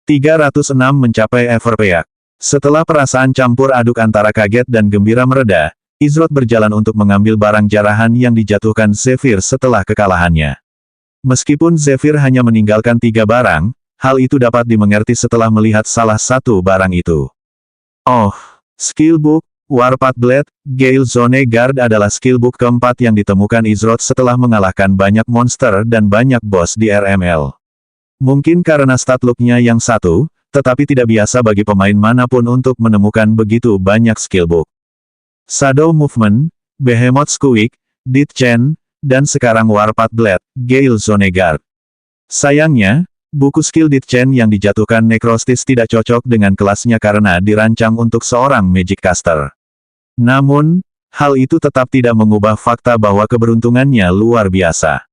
306 mencapai Everpeak. Setelah perasaan campur aduk antara kaget dan gembira mereda, Izrod berjalan untuk mengambil barang jarahan yang dijatuhkan Zephyr setelah kekalahannya. Meskipun Zephyr hanya meninggalkan 3 barang, hal itu dapat dimengerti setelah melihat salah satu barang itu. Oh, skillbook, Warpath Blade, Gale Zone Guard adalah skillbook keempat yang ditemukan Izrod setelah mengalahkan banyak monster dan banyak boss di RML. Mungkin karena stat look-nya yang satu, tetapi tidak biasa bagi pemain manapun untuk menemukan begitu banyak skillbook. Shadow Movement, Behemoth Squeak, Dit Chen, dan sekarang Warpath Blade, Gale Zone Guard. Sayangnya, buku skill Dit Chen yang dijatuhkan Necrostis tidak cocok dengan kelasnya karena dirancang untuk seorang magic caster. Namun, hal itu tetap tidak mengubah fakta bahwa keberuntungannya luar biasa.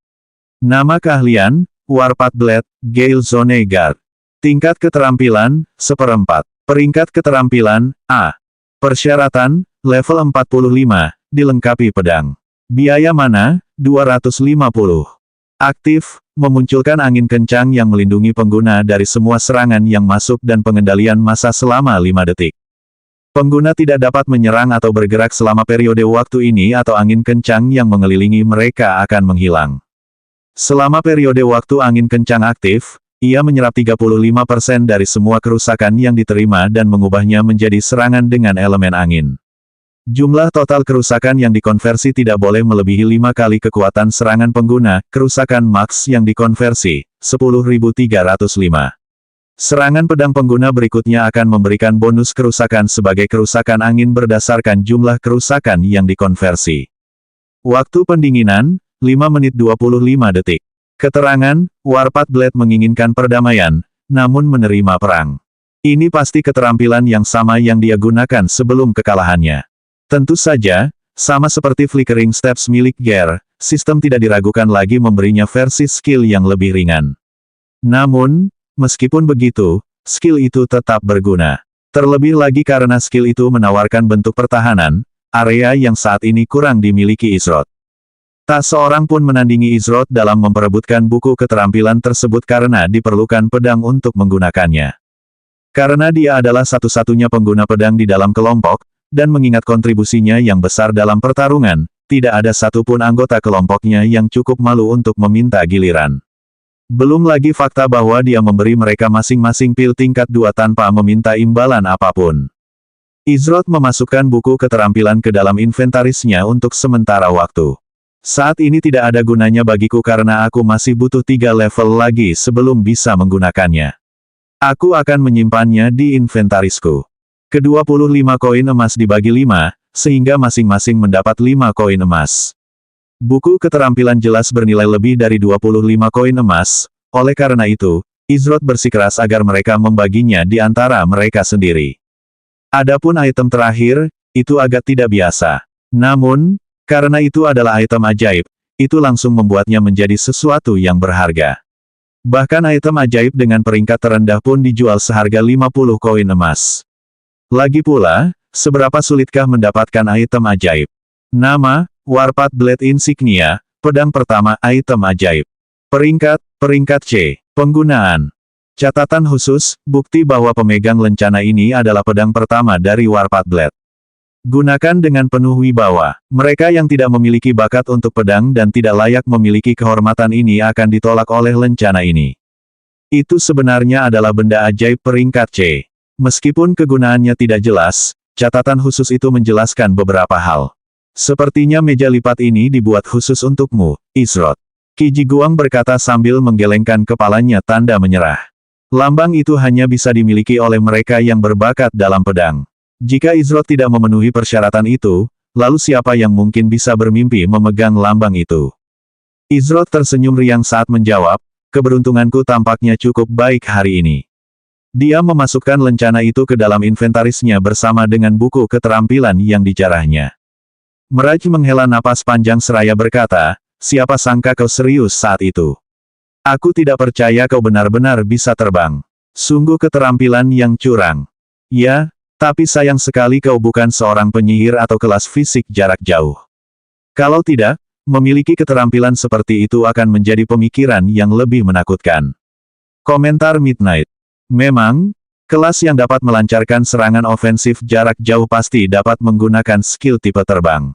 Nama keahlian, Warpath Blade, Gale Zone Guard. Tingkat keterampilan, 1/4. Peringkat keterampilan, A. Persyaratan, level 45, dilengkapi pedang. Biaya mana, 250. Aktif, memunculkan angin kencang yang melindungi pengguna dari semua serangan yang masuk dan pengendalian massa selama 5 detik. Pengguna tidak dapat menyerang atau bergerak selama periode waktu ini atau angin kencang yang mengelilingi mereka akan menghilang. Selama periode waktu angin kencang aktif, ia menyerap 35% dari semua kerusakan yang diterima dan mengubahnya menjadi serangan dengan elemen angin. Jumlah total kerusakan yang dikonversi tidak boleh melebihi 5 kali kekuatan serangan pengguna, kerusakan maks yang dikonversi, 10.305. Serangan pedang pengguna berikutnya akan memberikan bonus kerusakan sebagai kerusakan angin berdasarkan jumlah kerusakan yang dikonversi. Waktu pendinginan, 5 menit 25 detik. Keterangan, Warpath Blade menginginkan perdamaian, namun menerima perang. Ini pasti keterampilan yang sama yang dia gunakan sebelum kekalahannya. Tentu saja, sama seperti Flickering Steps milik Gear, sistem tidak diragukan lagi memberinya versi skill yang lebih ringan. Namun, meskipun begitu, skill itu tetap berguna. Terlebih lagi karena skill itu menawarkan bentuk pertahanan, area yang saat ini kurang dimiliki Izrod. Tak seorang pun menandingi Izrod dalam memperebutkan buku keterampilan tersebut karena diperlukan pedang untuk menggunakannya. Karena dia adalah satu-satunya pengguna pedang di dalam kelompok, dan mengingat kontribusinya yang besar dalam pertarungan, tidak ada satupun anggota kelompoknya yang cukup malu untuk meminta giliran. Belum lagi fakta bahwa dia memberi mereka masing-masing pil tingkat 2 tanpa meminta imbalan apapun. Izrod memasukkan buku keterampilan ke dalam inventarisnya untuk sementara waktu. Saat ini tidak ada gunanya bagiku karena aku masih butuh 3 level lagi sebelum bisa menggunakannya. Aku akan menyimpannya di inventarisku. Ke-25 koin emas dibagi 5, sehingga masing-masing mendapat 5 koin emas. Buku keterampilan jelas bernilai lebih dari 25 koin emas, oleh karena itu, Izrod bersikeras agar mereka membaginya di antara mereka sendiri. Adapun item terakhir, itu agak tidak biasa. Namun, karena itu adalah item ajaib, itu langsung membuatnya menjadi sesuatu yang berharga. Bahkan item ajaib dengan peringkat terendah pun dijual seharga 50 koin emas. Lagi pula, seberapa sulitkah mendapatkan item ajaib? Nama, Warpath Blade Insignia, pedang pertama item ajaib. Peringkat C. Penggunaan. Catatan khusus, bukti bahwa pemegang lencana ini adalah pedang pertama dari Warpath Blade. Gunakan dengan penuh wibawa. Mereka yang tidak memiliki bakat untuk pedang dan tidak layak memiliki kehormatan ini akan ditolak oleh lencana ini. Itu sebenarnya adalah benda ajaib peringkat C. Meskipun kegunaannya tidak jelas, catatan khusus itu menjelaskan beberapa hal. Sepertinya meja lipat ini dibuat khusus untukmu, Izrod. Qi Jiguang berkata sambil menggelengkan kepalanya tanda menyerah. Lambang itu hanya bisa dimiliki oleh mereka yang berbakat dalam pedang. Jika Izrod tidak memenuhi persyaratan itu, lalu siapa yang mungkin bisa bermimpi memegang lambang itu? Izrod tersenyum riang saat menjawab, keberuntunganku tampaknya cukup baik hari ini. Dia memasukkan lencana itu ke dalam inventarisnya bersama dengan buku keterampilan yang dijarahnya. Meraj menghela napas panjang seraya berkata, siapa sangka kau serius saat itu? Aku tidak percaya kau benar-benar bisa terbang. Sungguh keterampilan yang curang. Ya, tapi sayang sekali kau bukan seorang penyihir atau kelas fisik jarak jauh. Kalau tidak, memiliki keterampilan seperti itu akan menjadi pemikiran yang lebih menakutkan. Komentar Midnight. Memang, kelas yang dapat melancarkan serangan ofensif jarak jauh pasti dapat menggunakan skill tipe terbang.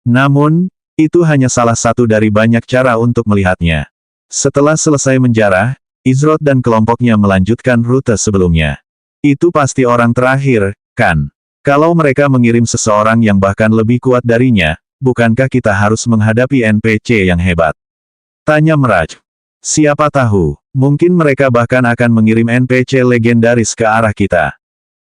Namun, itu hanya salah satu dari banyak cara untuk melihatnya. Setelah selesai menjarah, Izrod dan kelompoknya melanjutkan rute sebelumnya. Itu pasti orang terakhir, kan? Kalau mereka mengirim seseorang yang bahkan lebih kuat darinya, bukankah kita harus menghadapi NPC yang hebat? Tanya Mirage. Siapa tahu, mungkin mereka bahkan akan mengirim NPC legendaris ke arah kita.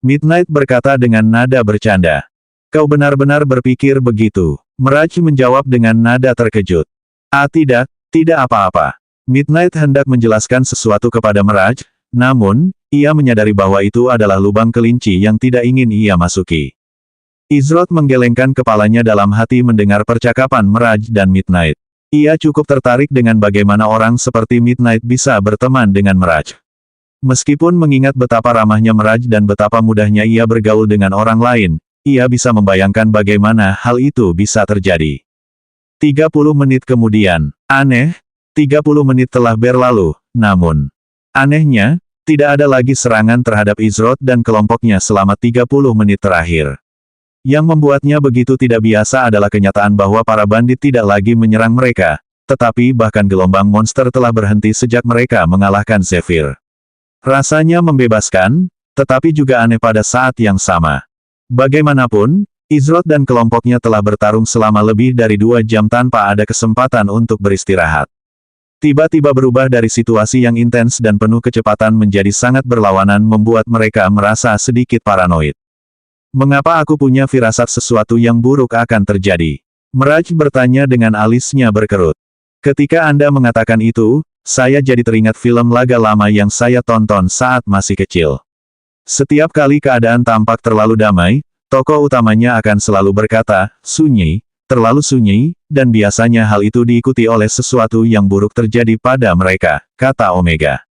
Midnight berkata dengan nada bercanda. Kau benar-benar berpikir begitu? Mirage menjawab dengan nada terkejut. Tidak apa-apa. Midnight hendak menjelaskan sesuatu kepada Mirage, namun, ia menyadari bahwa itu adalah lubang kelinci yang tidak ingin ia masuki. Izrod menggelengkan kepalanya dalam hati mendengar percakapan Mirage dan Midnight. Ia cukup tertarik dengan bagaimana orang seperti Midnight bisa berteman dengan Mirage. Meskipun mengingat betapa ramahnya Mirage dan betapa mudahnya ia bergaul dengan orang lain, ia bisa membayangkan bagaimana hal itu bisa terjadi. 30 menit kemudian, 30 menit telah berlalu, namun, anehnya, tidak ada lagi serangan terhadap Izrod dan kelompoknya selama 30 menit terakhir. Yang membuatnya begitu tidak biasa adalah kenyataan bahwa para bandit tidak lagi menyerang mereka, tetapi bahkan gelombang monster telah berhenti sejak mereka mengalahkan Zephyr. Rasanya membebaskan, tetapi juga aneh pada saat yang sama. Bagaimanapun, Izrod dan kelompoknya telah bertarung selama lebih dari 2 jam tanpa ada kesempatan untuk beristirahat. Tiba-tiba berubah dari situasi yang intens dan penuh kecepatan menjadi sangat berlawanan membuat mereka merasa sedikit paranoid. Mengapa aku punya firasat sesuatu yang buruk akan terjadi? Mirage bertanya dengan alisnya berkerut. Ketika Anda mengatakan itu, saya jadi teringat film laga lama yang saya tonton saat masih kecil. Setiap kali keadaan tampak terlalu damai, tokoh utamanya akan selalu berkata, sunyi, terlalu sunyi, dan biasanya hal itu diikuti oleh sesuatu yang buruk terjadi pada mereka, kata Omega.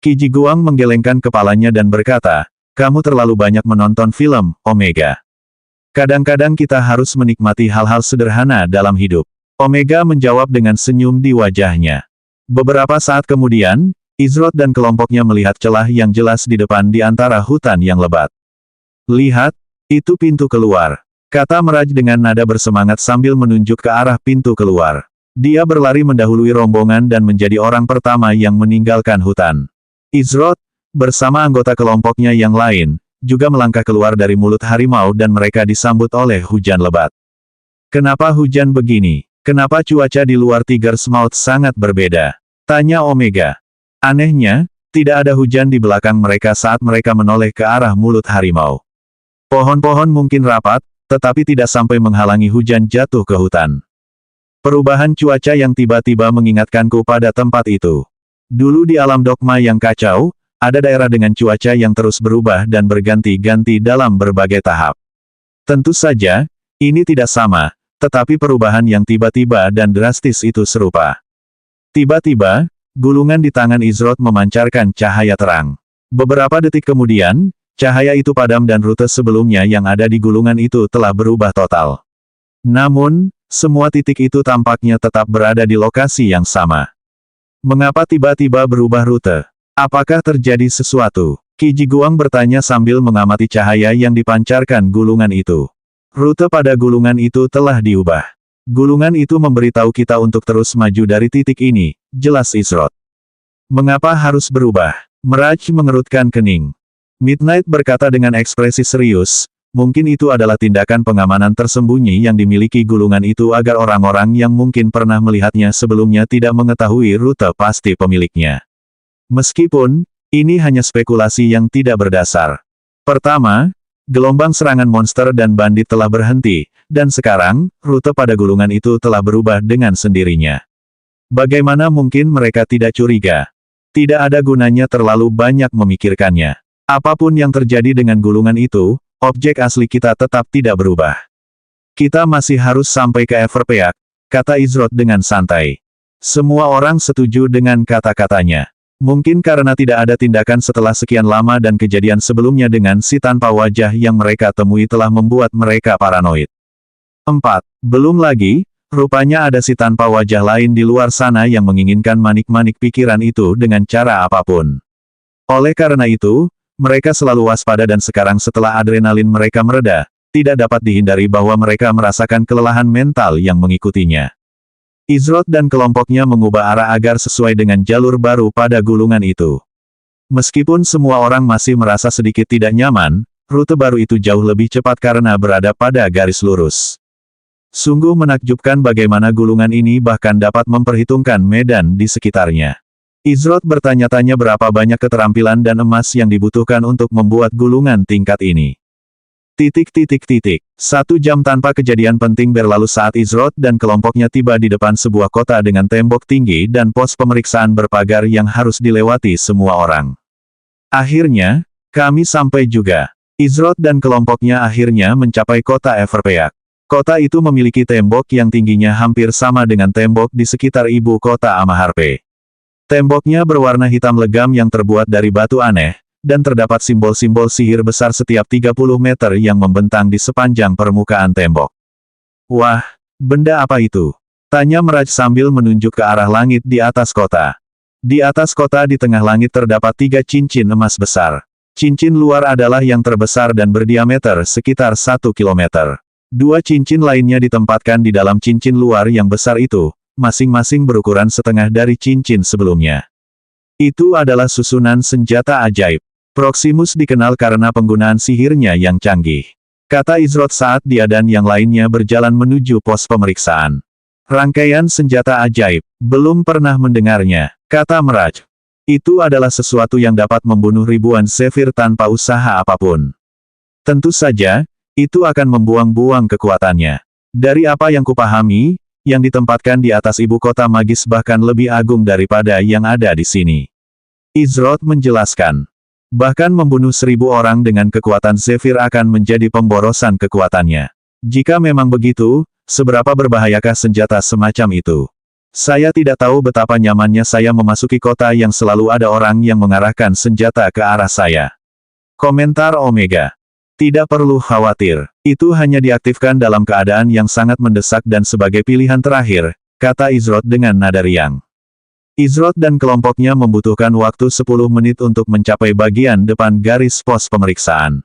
Qiji Guang menggelengkan kepalanya dan berkata, kamu terlalu banyak menonton film, Omega. Kadang-kadang kita harus menikmati hal-hal sederhana dalam hidup. Omega menjawab dengan senyum di wajahnya. Beberapa saat kemudian, Izrod dan kelompoknya melihat celah yang jelas di depan di antara hutan yang lebat. Lihat, itu pintu keluar. Kata Mirage dengan nada bersemangat sambil menunjuk ke arah pintu keluar. Dia berlari mendahului rombongan dan menjadi orang pertama yang meninggalkan hutan. Izrod, bersama anggota kelompoknya yang lain, juga melangkah keluar dari mulut harimau dan mereka disambut oleh hujan lebat. Kenapa hujan begini? Kenapa cuaca di luar Tiger's Mouth sangat berbeda? Tanya Omega. Anehnya, tidak ada hujan di belakang mereka saat mereka menoleh ke arah mulut harimau. Pohon-pohon mungkin rapat, tetapi tidak sampai menghalangi hujan jatuh ke hutan. Perubahan cuaca yang tiba-tiba mengingatkanku pada tempat itu. Dulu di alam dogma yang kacau, ada daerah dengan cuaca yang terus berubah dan berganti-ganti dalam berbagai tahap. Tentu saja, ini tidak sama, tetapi perubahan yang tiba-tiba dan drastis itu serupa. Tiba-tiba, gulungan di tangan Izrod memancarkan cahaya terang. Beberapa detik kemudian, cahaya itu padam dan rute sebelumnya yang ada di gulungan itu telah berubah total. Namun, semua titik itu tampaknya tetap berada di lokasi yang sama. Mengapa tiba-tiba berubah rute? Apakah terjadi sesuatu? Qiji Guang bertanya sambil mengamati cahaya yang dipancarkan gulungan itu. Rute pada gulungan itu telah diubah. Gulungan itu memberitahu kita untuk terus maju dari titik ini, jelas Izrod. Mengapa harus berubah? Mirage mengerutkan kening. Midnight berkata dengan ekspresi serius, mungkin itu adalah tindakan pengamanan tersembunyi yang dimiliki gulungan itu agar orang-orang yang mungkin pernah melihatnya sebelumnya tidak mengetahui rute pasti pemiliknya. Meskipun, ini hanya spekulasi yang tidak berdasar. Pertama, gelombang serangan monster dan bandit telah berhenti, dan sekarang, rute pada gulungan itu telah berubah dengan sendirinya. Bagaimana mungkin mereka tidak curiga? Tidak ada gunanya terlalu banyak memikirkannya. Apapun yang terjadi dengan gulungan itu, objek asli kita tetap tidak berubah. Kita masih harus sampai ke Everpeak, kata Izrod dengan santai. Semua orang setuju dengan kata-katanya. Mungkin karena tidak ada tindakan setelah sekian lama dan kejadian sebelumnya dengan si tanpa wajah yang mereka temui telah membuat mereka paranoid. 4. Belum lagi, rupanya ada si tanpa wajah lain di luar sana yang menginginkan manik-manik pikiran itu dengan cara apapun. Oleh karena itu, mereka selalu waspada dan sekarang setelah adrenalin mereka mereda, tidak dapat dihindari bahwa mereka merasakan kelelahan mental yang mengikutinya. Izrod dan kelompoknya mengubah arah agar sesuai dengan jalur baru pada gulungan itu. Meskipun semua orang masih merasa sedikit tidak nyaman, rute baru itu jauh lebih cepat karena berada pada garis lurus. Sungguh menakjubkan bagaimana gulungan ini bahkan dapat memperhitungkan medan di sekitarnya. Izrod bertanya-tanya berapa banyak keterampilan dan emas yang dibutuhkan untuk membuat gulungan tingkat ini. 1 jam tanpa kejadian penting berlalu saat Izrod dan kelompoknya tiba di depan sebuah kota dengan tembok tinggi dan pos pemeriksaan berpagar yang harus dilewati semua orang. Akhirnya, kami sampai juga. Izrod dan kelompoknya akhirnya mencapai kota Everpeak. Kota itu memiliki tembok yang tingginya hampir sama dengan tembok di sekitar ibu kota Amaharpe. Temboknya berwarna hitam legam yang terbuat dari batu aneh, dan terdapat simbol-simbol sihir besar setiap 30 meter yang membentang di sepanjang permukaan tembok. Wah, benda apa itu? Tanya Meraj sambil menunjuk ke arah langit di atas kota. Di atas kota di tengah langit terdapat 3 cincin emas besar. Cincin luar adalah yang terbesar dan berdiameter sekitar 1 kilometer. 2 cincin lainnya ditempatkan di dalam cincin luar yang besar itu, masing-masing berukuran setengah dari cincin sebelumnya. Itu adalah susunan senjata ajaib. Proximus dikenal karena penggunaan sihirnya yang canggih. Kata Izrod saat dia dan yang lainnya berjalan menuju pos pemeriksaan. Rangkaian senjata ajaib, belum pernah mendengarnya, kata Meraj. Itu adalah sesuatu yang dapat membunuh ribuan Zephyr tanpa usaha apapun. Tentu saja, itu akan membuang-buang kekuatannya. Dari apa yang kupahami, yang ditempatkan di atas ibu kota magis bahkan lebih agung daripada yang ada di sini. Izrod menjelaskan. Bahkan membunuh 1000 orang dengan kekuatan Zephyr akan menjadi pemborosan kekuatannya. Jika memang begitu, seberapa berbahayakah senjata semacam itu? Saya tidak tahu betapa nyamannya saya memasuki kota yang selalu ada orang yang mengarahkan senjata ke arah saya. Komentar Omega. Tidak perlu khawatir, itu hanya diaktifkan dalam keadaan yang sangat mendesak dan sebagai pilihan terakhir, kata Izrod dengan nada riang. Izrod dan kelompoknya membutuhkan waktu 10 menit untuk mencapai bagian depan garis pos pemeriksaan.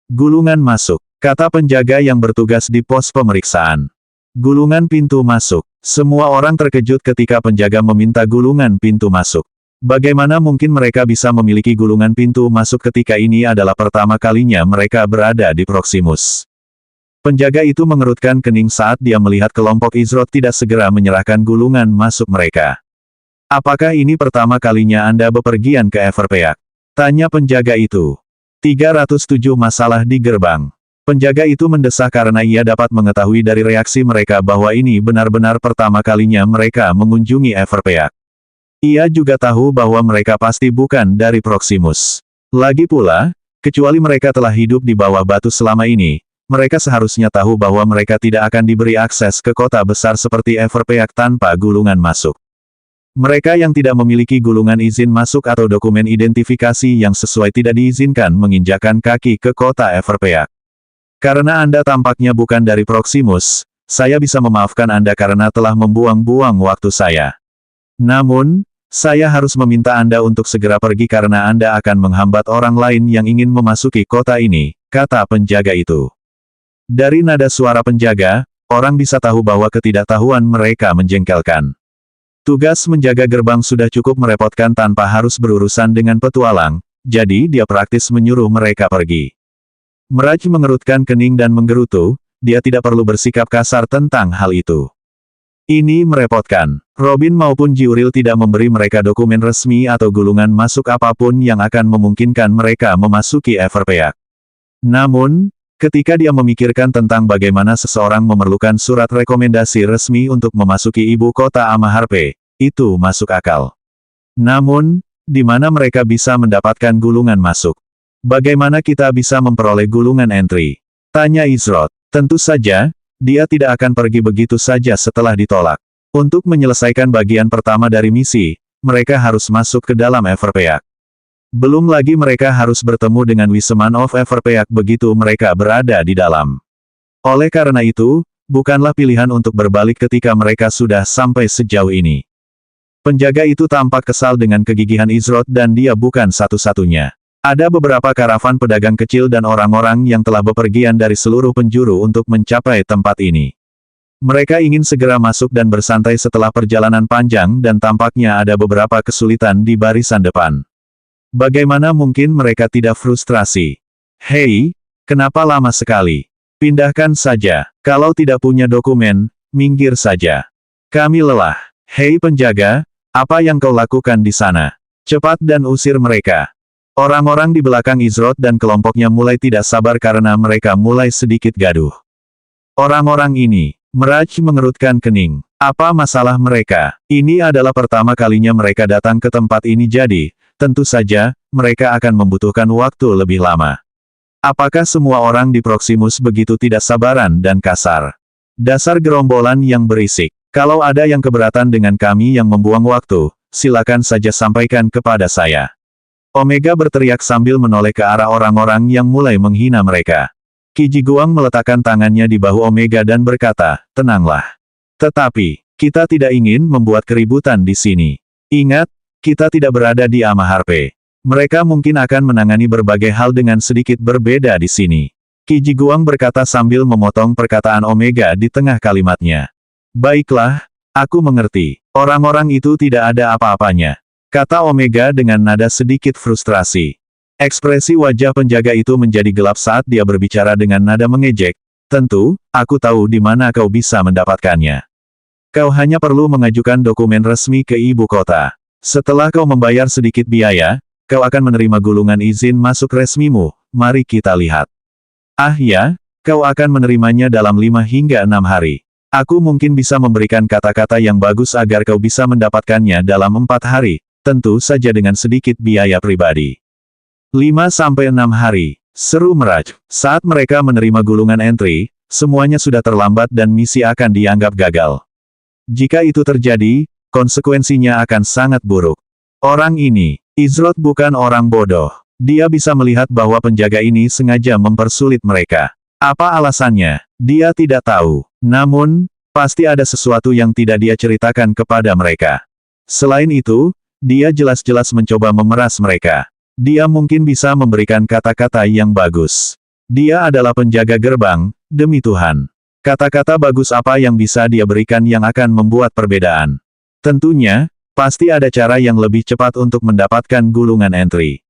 Gulungan masuk, kata penjaga yang bertugas di pos pemeriksaan. Gulungan pintu masuk. Semua orang terkejut ketika penjaga meminta gulungan pintu masuk. Bagaimana mungkin mereka bisa memiliki gulungan pintu masuk ketika ini adalah pertama kalinya mereka berada di Proximus? Penjaga itu mengerutkan kening saat dia melihat kelompok Izrod tidak segera menyerahkan gulungan masuk mereka. Apakah ini pertama kalinya Anda bepergian ke Everpeak? Tanya penjaga itu. 307 masalah di gerbang. Penjaga itu mendesah karena ia dapat mengetahui dari reaksi mereka bahwa ini benar-benar pertama kalinya mereka mengunjungi Everpeak. Ia juga tahu bahwa mereka pasti bukan dari Proximus. Lagi pula, kecuali mereka telah hidup di bawah batu selama ini, mereka seharusnya tahu bahwa mereka tidak akan diberi akses ke kota besar seperti Everpeak tanpa gulungan masuk. Mereka yang tidak memiliki gulungan izin masuk atau dokumen identifikasi yang sesuai tidak diizinkan menginjakan kaki ke kota Everpeak. Karena Anda tampaknya bukan dari Proximus, saya bisa memaafkan Anda karena telah membuang-buang waktu saya. Namun, saya harus meminta Anda untuk segera pergi karena Anda akan menghambat orang lain yang ingin memasuki kota ini, kata penjaga itu. Dari nada suara penjaga, orang bisa tahu bahwa ketidaktahuan mereka menjengkelkan. Tugas menjaga gerbang sudah cukup merepotkan tanpa harus berurusan dengan petualang, jadi dia praktis menyuruh mereka pergi. Meraj mengerutkan kening dan menggerutu, dia tidak perlu bersikap kasar tentang hal itu. Ini merepotkan. Robin maupun Jiuril tidak memberi mereka dokumen resmi atau gulungan masuk apapun yang akan memungkinkan mereka memasuki Everpeak. Namun, ketika dia memikirkan tentang bagaimana seseorang memerlukan surat rekomendasi resmi untuk memasuki ibu kota Amaharpe, itu masuk akal. Namun, di mana mereka bisa mendapatkan gulungan masuk? Bagaimana kita bisa memperoleh gulungan entry? Tanya Izrod. Tentu saja, dia tidak akan pergi begitu saja setelah ditolak. Untuk menyelesaikan bagian pertama dari misi, mereka harus masuk ke dalam Everpeak. Belum lagi mereka harus bertemu dengan Wiseman of Everpeak begitu mereka berada di dalam. Oleh karena itu, bukanlah pilihan untuk berbalik ketika mereka sudah sampai sejauh ini. Penjaga itu tampak kesal dengan kegigihan Izrod dan dia bukan satu-satunya. Ada beberapa karavan pedagang kecil dan orang-orang yang telah bepergian dari seluruh penjuru untuk mencapai tempat ini. Mereka ingin segera masuk dan bersantai setelah perjalanan panjang dan tampaknya ada beberapa kesulitan di barisan depan. Bagaimana mungkin mereka tidak frustrasi? Hei, kenapa lama sekali? Pindahkan saja. Kalau tidak punya dokumen, minggir saja. Kami lelah. Hei penjaga, apa yang kau lakukan di sana? Cepat dan usir mereka. Orang-orang di belakang Izrod dan kelompoknya mulai tidak sabar karena mereka mulai sedikit gaduh. Orang-orang ini, Miraj mengerutkan kening. Apa masalah mereka? Ini adalah pertama kalinya mereka datang ke tempat ini jadi, tentu saja, mereka akan membutuhkan waktu lebih lama. Apakah semua orang di Proximus begitu tidak sabaran dan kasar? Dasar gerombolan yang berisik. Kalau ada yang keberatan dengan kami yang membuang waktu, silakan saja sampaikan kepada saya. Omega berteriak sambil menoleh ke arah orang-orang yang mulai menghina mereka. Qi Jiguang meletakkan tangannya di bahu Omega dan berkata, tenanglah. Tetapi, kita tidak ingin membuat keributan di sini. Ingat, kita tidak berada di Amaharpe. Mereka mungkin akan menangani berbagai hal dengan sedikit berbeda di sini. Qi Jiguang berkata sambil memotong perkataan Omega di tengah kalimatnya. Baiklah, aku mengerti. Orang-orang itu tidak ada apa-apanya. Kata Omega dengan nada sedikit frustrasi. Ekspresi wajah penjaga itu menjadi gelap saat dia berbicara dengan nada mengejek. Tentu, aku tahu di mana kau bisa mendapatkannya. Kau hanya perlu mengajukan dokumen resmi ke ibu kota. Setelah kau membayar sedikit biaya, kau akan menerima gulungan izin masuk resmimu. Mari kita lihat. Ah ya, kau akan menerimanya dalam 5 hingga 6 hari. Aku mungkin bisa memberikan kata-kata yang bagus agar kau bisa mendapatkannya dalam 4 hari, tentu saja dengan sedikit biaya pribadi. 5-6 hari, seru Miraj. Saat mereka menerima gulungan entry, semuanya sudah terlambat dan misi akan dianggap gagal. Jika itu terjadi, konsekuensinya akan sangat buruk. Orang ini, Izrod bukan orang bodoh. Dia bisa melihat bahwa penjaga ini sengaja mempersulit mereka. Apa alasannya? Dia tidak tahu. Namun, pasti ada sesuatu yang tidak dia ceritakan kepada mereka. Selain itu, dia jelas-jelas mencoba memeras mereka. Dia mungkin bisa memberikan kata-kata yang bagus. Dia adalah penjaga gerbang, demi Tuhan. Kata-kata bagus apa yang bisa dia berikan yang akan membuat perbedaan? Tentunya, pasti ada cara yang lebih cepat untuk mendapatkan gulungan entry.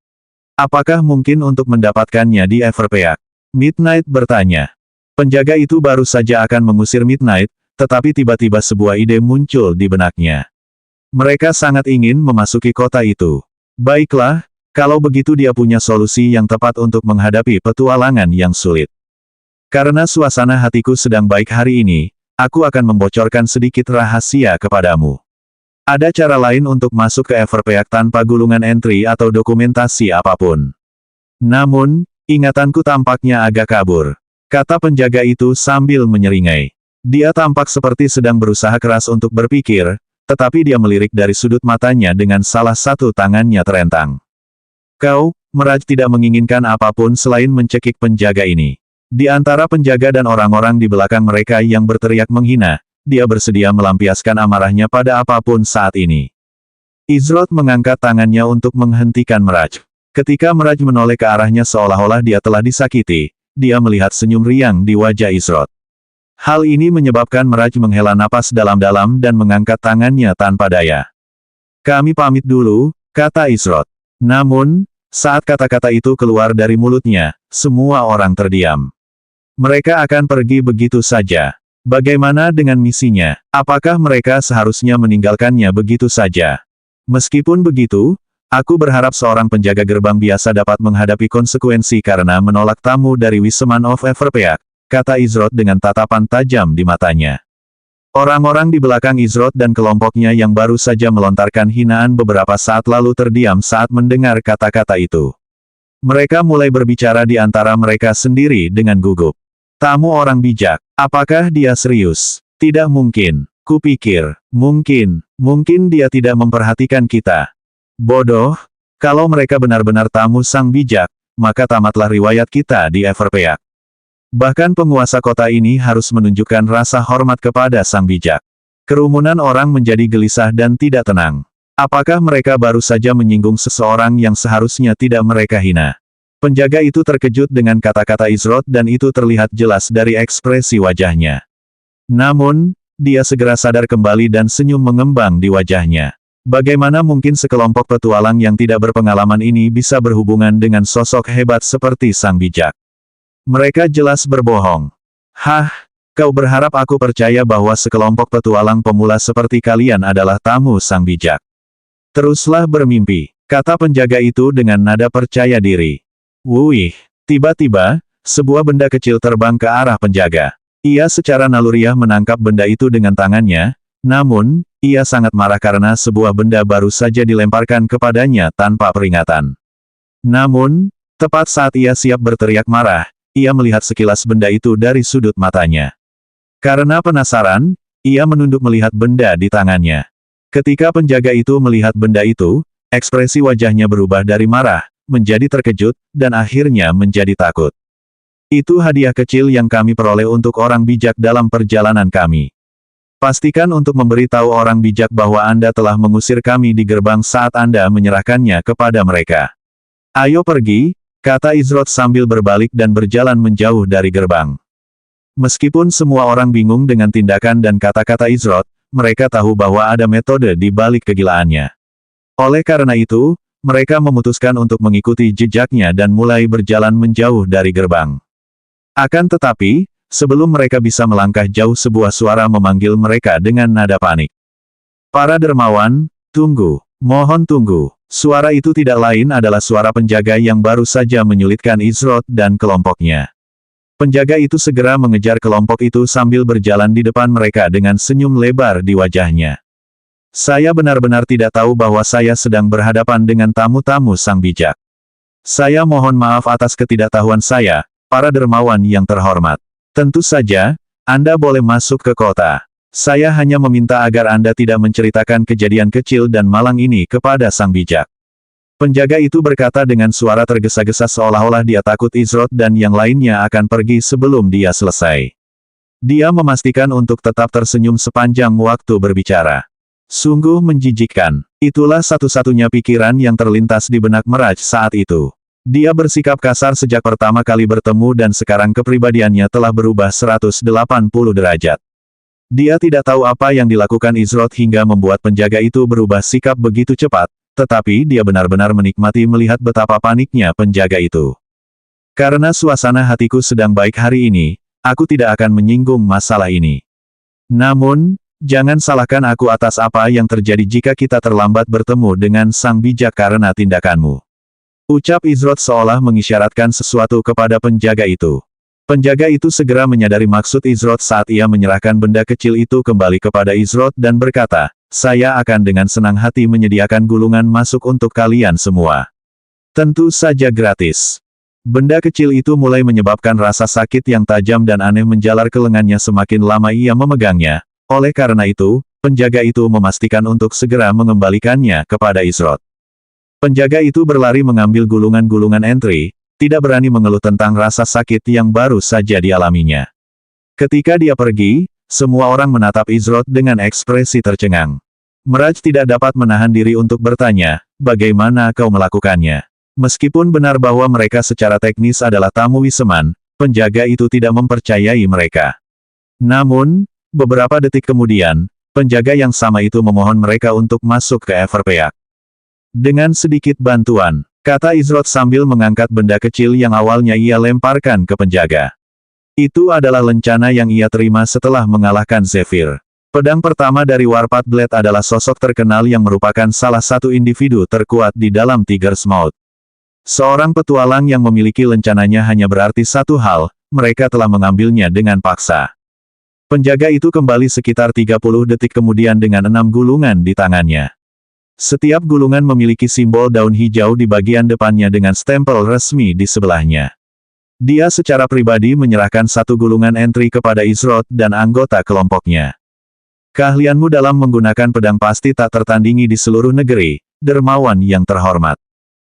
Apakah mungkin untuk mendapatkannya di Everpeak? Midnight bertanya. Penjaga itu baru saja akan mengusir Midnight, tetapi tiba-tiba sebuah ide muncul di benaknya. Mereka sangat ingin memasuki kota itu. Baiklah, kalau begitu dia punya solusi yang tepat untuk menghadapi petualangan yang sulit. Karena suasana hatiku sedang baik hari ini, aku akan membocorkan sedikit rahasia kepadamu. Ada cara lain untuk masuk ke Everpeak tanpa gulungan entry atau dokumentasi apapun. Namun, ingatanku tampaknya agak kabur. Kata penjaga itu sambil menyeringai. Dia tampak seperti sedang berusaha keras untuk berpikir, tetapi dia melirik dari sudut matanya dengan salah satu tangannya terentang. Kau, Miraj tidak menginginkan apapun selain mencekik penjaga ini. Di antara penjaga dan orang-orang di belakang mereka yang berteriak menghina, dia bersedia melampiaskan amarahnya pada apapun saat ini. Izrod mengangkat tangannya untuk menghentikan Miraj. Ketika Miraj menoleh ke arahnya seolah-olah dia telah disakiti, dia melihat senyum riang di wajah Izrod. Hal ini menyebabkan Miraj menghela napas dalam-dalam dan mengangkat tangannya tanpa daya. Kami pamit dulu, kata Izrod. Namun, saat kata-kata itu keluar dari mulutnya, semua orang terdiam. Mereka akan pergi begitu saja. Bagaimana dengan misinya? Apakah mereka seharusnya meninggalkannya begitu saja? Meskipun begitu, aku berharap seorang penjaga gerbang biasa dapat menghadapi konsekuensi karena menolak tamu dari Wisman of Everpeak, kata Izrod dengan tatapan tajam di matanya. Orang-orang di belakang Izrod dan kelompoknya yang baru saja melontarkan hinaan beberapa saat lalu terdiam saat mendengar kata-kata itu. Mereka mulai berbicara di antara mereka sendiri dengan gugup. Tamu orang bijak, apakah dia serius? Tidak mungkin. Kupikir, mungkin dia tidak memperhatikan kita. Bodoh, kalau mereka benar-benar tamu sang bijak, maka tamatlah riwayat kita di Everpeak. Bahkan penguasa kota ini harus menunjukkan rasa hormat kepada sang bijak. Kerumunan orang menjadi gelisah dan tidak tenang. Apakah mereka baru saja menyinggung seseorang yang seharusnya tidak mereka hina? Penjaga itu terkejut dengan kata-kata Izrod dan itu terlihat jelas dari ekspresi wajahnya. Namun, dia segera sadar kembali dan senyum mengembang di wajahnya. Bagaimana mungkin sekelompok petualang yang tidak berpengalaman ini bisa berhubungan dengan sosok hebat seperti Sang Bijak? Mereka jelas berbohong. Hah, kau berharap aku percaya bahwa sekelompok petualang pemula seperti kalian adalah tamu Sang Bijak? Teruslah bermimpi, kata penjaga itu dengan nada percaya diri. Wuih, tiba-tiba, sebuah benda kecil terbang ke arah penjaga. Ia secara naluriah menangkap benda itu dengan tangannya, namun, ia sangat marah karena sebuah benda baru saja dilemparkan kepadanya tanpa peringatan. Namun, tepat saat ia siap berteriak marah, ia melihat sekilas benda itu dari sudut matanya. Karena penasaran, ia menunduk melihat benda di tangannya. Ketika penjaga itu melihat benda itu, ekspresi wajahnya berubah dari marah, menjadi terkejut, dan akhirnya menjadi takut. Itu hadiah kecil yang kami peroleh untuk orang bijak dalam perjalanan kami. Pastikan untuk memberitahu orang bijak bahwa Anda telah mengusir kami di gerbang saat Anda menyerahkannya kepada mereka. Ayo pergi, kata Izrod sambil berbalik dan berjalan menjauh dari gerbang. Meskipun semua orang bingung dengan tindakan dan kata-kata Izrod, mereka tahu bahwa ada metode di balik kegilaannya. Oleh karena itu, mereka memutuskan untuk mengikuti jejaknya dan mulai berjalan menjauh dari gerbang. Akan tetapi, sebelum mereka bisa melangkah jauh sebuah suara memanggil mereka dengan nada panik. Para dermawan, tunggu. Mohon tunggu. Suara itu tidak lain adalah suara penjaga yang baru saja menyulitkan Izrod dan kelompoknya. Penjaga itu segera mengejar kelompok itu sambil berjalan di depan mereka dengan senyum lebar di wajahnya. Saya benar-benar tidak tahu bahwa saya sedang berhadapan dengan tamu-tamu Sang Bijak. Saya mohon maaf atas ketidaktahuan saya, para dermawan yang terhormat. Tentu saja, Anda boleh masuk ke kota. Saya hanya meminta agar Anda tidak menceritakan kejadian kecil dan malang ini kepada Sang Bijak. Penjaga itu berkata dengan suara tergesa-gesa seolah-olah dia takut Izrod dan yang lainnya akan pergi sebelum dia selesai. Dia memastikan untuk tetap tersenyum sepanjang waktu berbicara. Sungguh menjijikkan. Itulah satu-satunya pikiran yang terlintas di benak Meraj saat itu. Dia bersikap kasar sejak pertama kali bertemu dan sekarang kepribadiannya telah berubah 180 derajat. Dia tidak tahu apa yang dilakukan Izrod hingga membuat penjaga itu berubah sikap begitu cepat, tetapi dia benar-benar menikmati melihat betapa paniknya penjaga itu. Karena suasana hatiku sedang baik hari ini, aku tidak akan menyinggung masalah ini. Namun, jangan salahkan aku atas apa yang terjadi jika kita terlambat bertemu dengan Sang Bijak karena tindakanmu. Ucap Izrod seolah mengisyaratkan sesuatu kepada penjaga itu. Penjaga itu segera menyadari maksud Izrod saat ia menyerahkan benda kecil itu kembali kepada Izrod dan berkata, saya akan dengan senang hati menyediakan gulungan masuk untuk kalian semua. Tentu saja gratis. Benda kecil itu mulai menyebabkan rasa sakit yang tajam dan aneh menjalar ke lengannya semakin lama ia memegangnya. Oleh karena itu, penjaga itu memastikan untuk segera mengembalikannya kepada Izrod. Penjaga itu berlari mengambil gulungan-gulungan entry, tidak berani mengeluh tentang rasa sakit yang baru saja dialaminya. Ketika dia pergi, semua orang menatap Izrod dengan ekspresi tercengang. Meraj tidak dapat menahan diri untuk bertanya, bagaimana kau melakukannya? Meskipun benar bahwa mereka secara teknis adalah tamu Wiseman, penjaga itu tidak mempercayai mereka. Namun, beberapa detik kemudian, penjaga yang sama itu memohon mereka untuk masuk ke Everpeak. Dengan sedikit bantuan, kata Izrod sambil mengangkat benda kecil yang awalnya ia lemparkan ke penjaga. Itu adalah lencana yang ia terima setelah mengalahkan Zephyr. Pedang pertama dari Warpath Blade adalah sosok terkenal yang merupakan salah satu individu terkuat di dalam Tiger's Mouth. Seorang petualang yang memiliki lencananya hanya berarti satu hal, mereka telah mengambilnya dengan paksa. Penjaga itu kembali sekitar 30 detik kemudian dengan 6 gulungan di tangannya. Setiap gulungan memiliki simbol daun hijau di bagian depannya dengan stempel resmi di sebelahnya. Dia secara pribadi menyerahkan satu gulungan entry kepada Izrod dan anggota kelompoknya. Keahlianmu dalam menggunakan pedang pasti tak tertandingi di seluruh negeri, dermawan yang terhormat.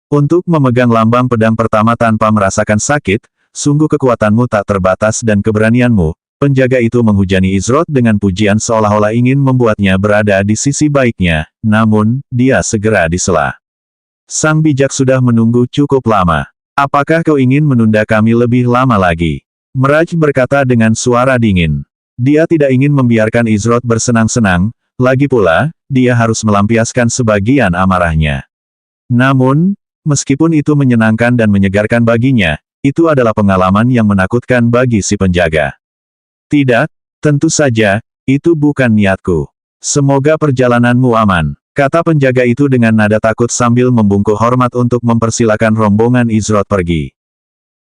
Untuk memegang lambang pedang pertama tanpa merasakan sakit, sungguh kekuatanmu tak terbatas dan keberanianmu, Penjaga itu menghujani Izrod dengan pujian seolah-olah ingin membuatnya berada di sisi baiknya, namun, dia segera disela. Sang bijak sudah menunggu cukup lama. Apakah kau ingin menunda kami lebih lama lagi? Miraj berkata dengan suara dingin. Dia tidak ingin membiarkan Izrod bersenang-senang, lagi pula, dia harus melampiaskan sebagian amarahnya. Namun, meskipun itu menyenangkan dan menyegarkan baginya, itu adalah pengalaman yang menakutkan bagi si penjaga. Tidak, tentu saja, itu bukan niatku. Semoga perjalananmu aman, kata penjaga itu dengan nada takut sambil membungkuk hormat untuk mempersilakan rombongan Izrod pergi.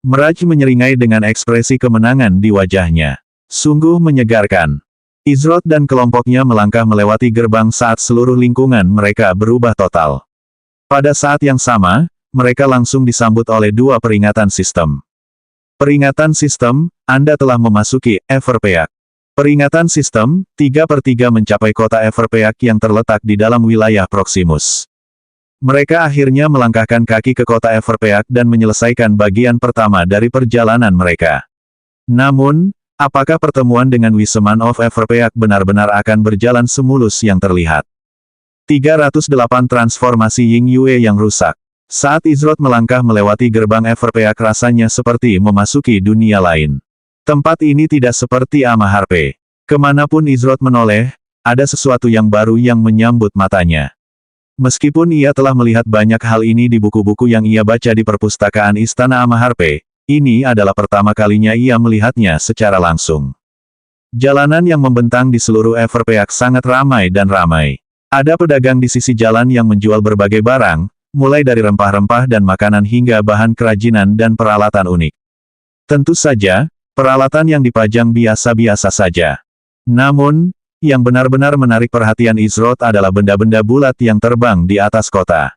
Miraj menyeringai dengan ekspresi kemenangan di wajahnya. Sungguh menyegarkan. Izrod dan kelompoknya melangkah melewati gerbang saat seluruh lingkungan mereka berubah total. Pada saat yang sama, mereka langsung disambut oleh dua peringatan sistem. Peringatan sistem, Anda telah memasuki Everpeak. Peringatan sistem, 3/3 mencapai kota Everpeak yang terletak di dalam wilayah Proximus. Mereka akhirnya melangkahkan kaki ke kota Everpeak dan menyelesaikan bagian pertama dari perjalanan mereka. Namun, apakah pertemuan dengan Wiseman of Everpeak benar-benar akan berjalan semulus yang terlihat? 308 transformasi Ying Yue yang rusak. Saat Izrod melangkah melewati gerbang Everpeak rasanya seperti memasuki dunia lain. Tempat ini tidak seperti Amaharpe. Kemanapun Izrod menoleh, ada sesuatu yang baru yang menyambut matanya. Meskipun ia telah melihat banyak hal ini di buku-buku yang ia baca di perpustakaan Istana Amaharpe, ini adalah pertama kalinya ia melihatnya secara langsung. Jalanan yang membentang di seluruh Everpeak sangat ramai dan ramai. Ada pedagang di sisi jalan yang menjual berbagai barang, mulai dari rempah-rempah dan makanan hingga bahan kerajinan dan peralatan unik. Tentu saja, peralatan yang dipajang biasa-biasa saja. Namun, yang benar-benar menarik perhatian Izrod adalah benda-benda bulat yang terbang di atas kota.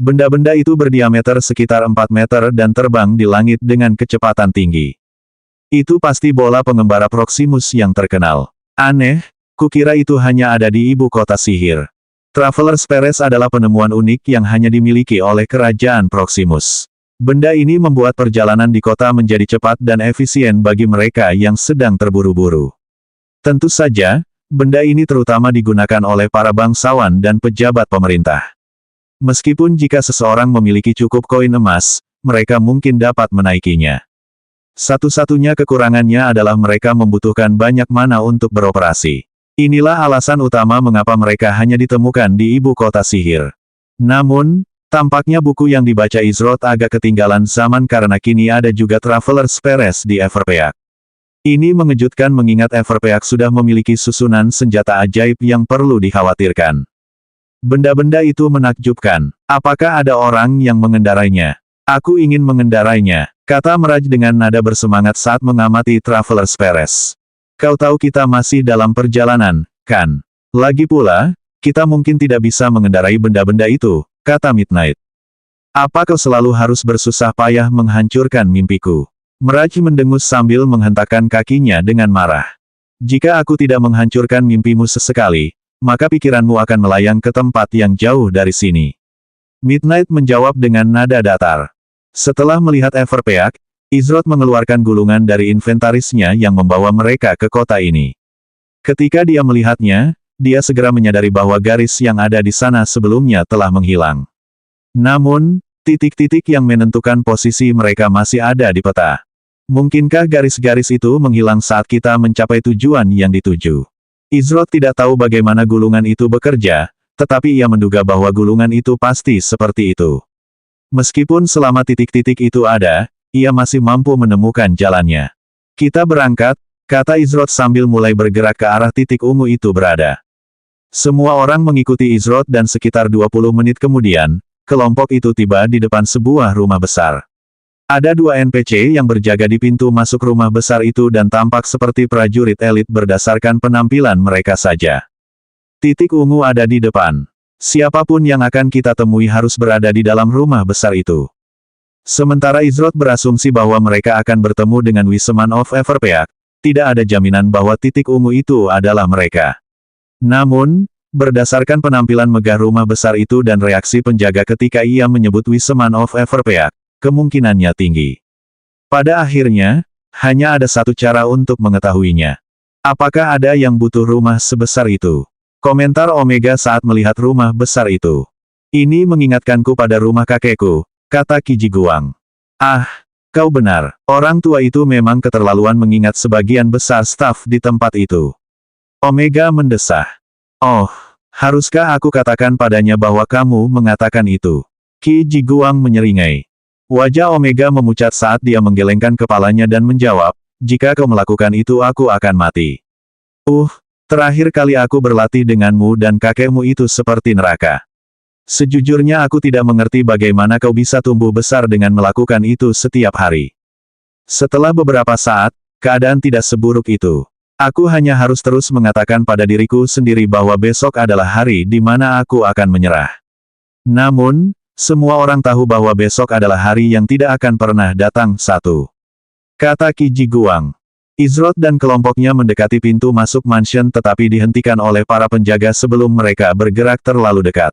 Benda-benda itu berdiameter sekitar 4 meter dan terbang di langit dengan kecepatan tinggi. Itu pasti bola pengembara Proximus yang terkenal. Aneh, kukira itu hanya ada di ibu kota sihir. Traveler's Perez adalah penemuan unik yang hanya dimiliki oleh kerajaan Proximus. Benda ini membuat perjalanan di kota menjadi cepat dan efisien bagi mereka yang sedang terburu-buru. Tentu saja, benda ini terutama digunakan oleh para bangsawan dan pejabat pemerintah. Meskipun jika seseorang memiliki cukup koin emas, mereka mungkin dapat menaikinya. Satu-satunya kekurangannya adalah mereka membutuhkan banyak mana untuk beroperasi. Inilah alasan utama mengapa mereka hanya ditemukan di ibu kota sihir. Namun, tampaknya buku yang dibaca Izrod agak ketinggalan zaman karena kini ada juga Traveler's Perez di Everpeak. Ini mengejutkan mengingat Everpeak sudah memiliki susunan senjata ajaib yang perlu dikhawatirkan. Benda-benda itu menakjubkan. Apakah ada orang yang mengendarainya? Aku ingin mengendarainya, kata Miraj dengan nada bersemangat saat mengamati Traveler's Perez. Kau tahu kita masih dalam perjalanan, kan? Lagi pula, kita mungkin tidak bisa mengendarai benda-benda itu, kata Midnight. Apa kau selalu harus bersusah payah menghancurkan mimpiku? Miraj mendengus sambil menghentakkan kakinya dengan marah. Jika aku tidak menghancurkan mimpimu sesekali, maka pikiranmu akan melayang ke tempat yang jauh dari sini. Midnight menjawab dengan nada datar. Setelah melihat Everpeak, Izrod mengeluarkan gulungan dari inventarisnya yang membawa mereka ke kota ini. Ketika dia melihatnya, dia segera menyadari bahwa garis yang ada di sana sebelumnya telah menghilang. Namun, titik-titik yang menentukan posisi mereka masih ada di peta. Mungkinkah garis-garis itu menghilang saat kita mencapai tujuan yang dituju? Izrod tidak tahu bagaimana gulungan itu bekerja, tetapi ia menduga bahwa gulungan itu pasti seperti itu. Meskipun selama titik-titik itu ada, ia masih mampu menemukan jalannya. Kita berangkat, kata Izrod sambil mulai bergerak ke arah titik ungu itu berada. Semua orang mengikuti Izrod dan sekitar 20 menit kemudian, kelompok itu tiba di depan sebuah rumah besar. Ada 2 NPC yang berjaga di pintu masuk rumah besar itu dan tampak seperti prajurit elit berdasarkan penampilan mereka saja. Titik ungu ada di depan. Siapapun yang akan kita temui harus berada di dalam rumah besar itu. Sementara Izrod berasumsi bahwa mereka akan bertemu dengan Wiseman of Everpeak, tidak ada jaminan bahwa titik ungu itu adalah mereka. Namun, berdasarkan penampilan megah rumah besar itu dan reaksi penjaga ketika ia menyebut Wiseman of Everpeak, kemungkinannya tinggi. Pada akhirnya, Hanya ada satu cara untuk mengetahuinya. Apakah ada yang butuh rumah sebesar itu? Komentar Omega saat melihat rumah besar itu. Ini mengingatkanku pada rumah kakekku, kata Qiji Guang. Ah, kau benar. Orang tua itu memang keterlaluan mengingat sebagian besar staf di tempat itu. Omega mendesah. Oh, haruskah aku katakan padanya bahwa kamu mengatakan itu? Qiji Guang menyeringai. Wajah Omega memucat saat dia menggelengkan kepalanya dan menjawab, jika kau melakukan itu aku akan mati. Terakhir kali aku berlatih denganmu dan kakekmu itu seperti neraka. Sejujurnya aku tidak mengerti bagaimana kau bisa tumbuh besar dengan melakukan itu setiap hari. Setelah beberapa saat, keadaan tidak seburuk itu. Aku hanya harus terus mengatakan pada diriku sendiri bahwa besok adalah hari di mana aku akan menyerah. Namun, semua orang tahu bahwa besok adalah hari yang tidak akan pernah datang. Kata Qiji Guang. Izrod dan kelompoknya mendekati pintu masuk mansion tetapi dihentikan oleh para penjaga sebelum mereka bergerak terlalu dekat.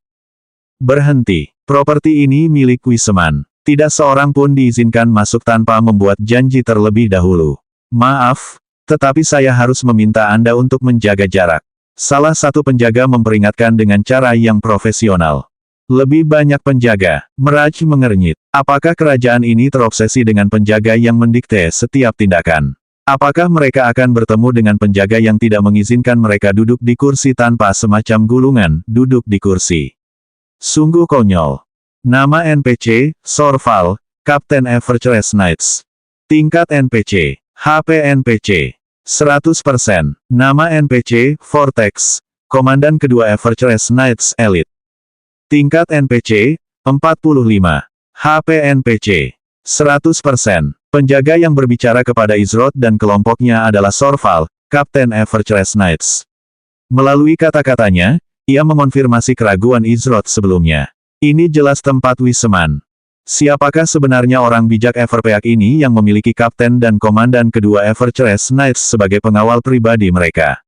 Berhenti. Properti ini milik Wiseman. Tidak seorang pun diizinkan masuk tanpa membuat janji terlebih dahulu. Maaf, tetapi saya harus meminta Anda untuk menjaga jarak. Salah satu penjaga memperingatkan dengan cara yang profesional. Lebih banyak penjaga, Mirage mengernyit. Apakah kerajaan ini terobsesi dengan penjaga yang mendikte setiap tindakan? Apakah mereka akan bertemu dengan penjaga yang tidak mengizinkan mereka duduk di kursi tanpa semacam gulungan, duduk di kursi? Sungguh konyol. Nama NPC, Sorval, Kapten Everchase Knights. Tingkat NPC. HP NPC 100%. Nama NPC, Vortex, Komandan kedua Everchase Knights Elite. Tingkat NPC, 45. HP NPC 100%. Penjaga yang berbicara kepada Izrod dan kelompoknya adalah Sorval, Kapten Everchase Knights. Melalui kata-katanya, ia mengonfirmasi keraguan Izrod sebelumnya. Ini jelas tempat Wiseman. Siapakah sebenarnya orang bijak Everpeak ini yang memiliki kapten dan komandan kedua Everchase Knights sebagai pengawal pribadi mereka?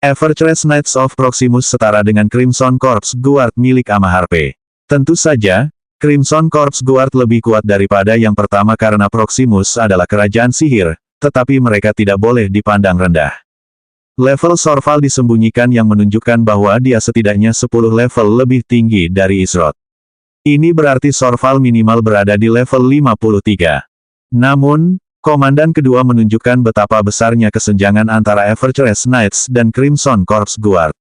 Everchase Knights of Proximus setara dengan Crimson Corps Guard milik Amaharpe. Tentu saja, Crimson Corps Guard lebih kuat daripada yang pertama karena Proximus adalah kerajaan sihir, tetapi mereka tidak boleh dipandang rendah. Level Sorval disembunyikan yang menunjukkan bahwa dia setidaknya 10 level lebih tinggi dari Izrod. Ini berarti Sorval minimal berada di level 53. Namun, komandan kedua menunjukkan betapa besarnya kesenjangan antara Everchase Knights dan Crimson Corps Guard.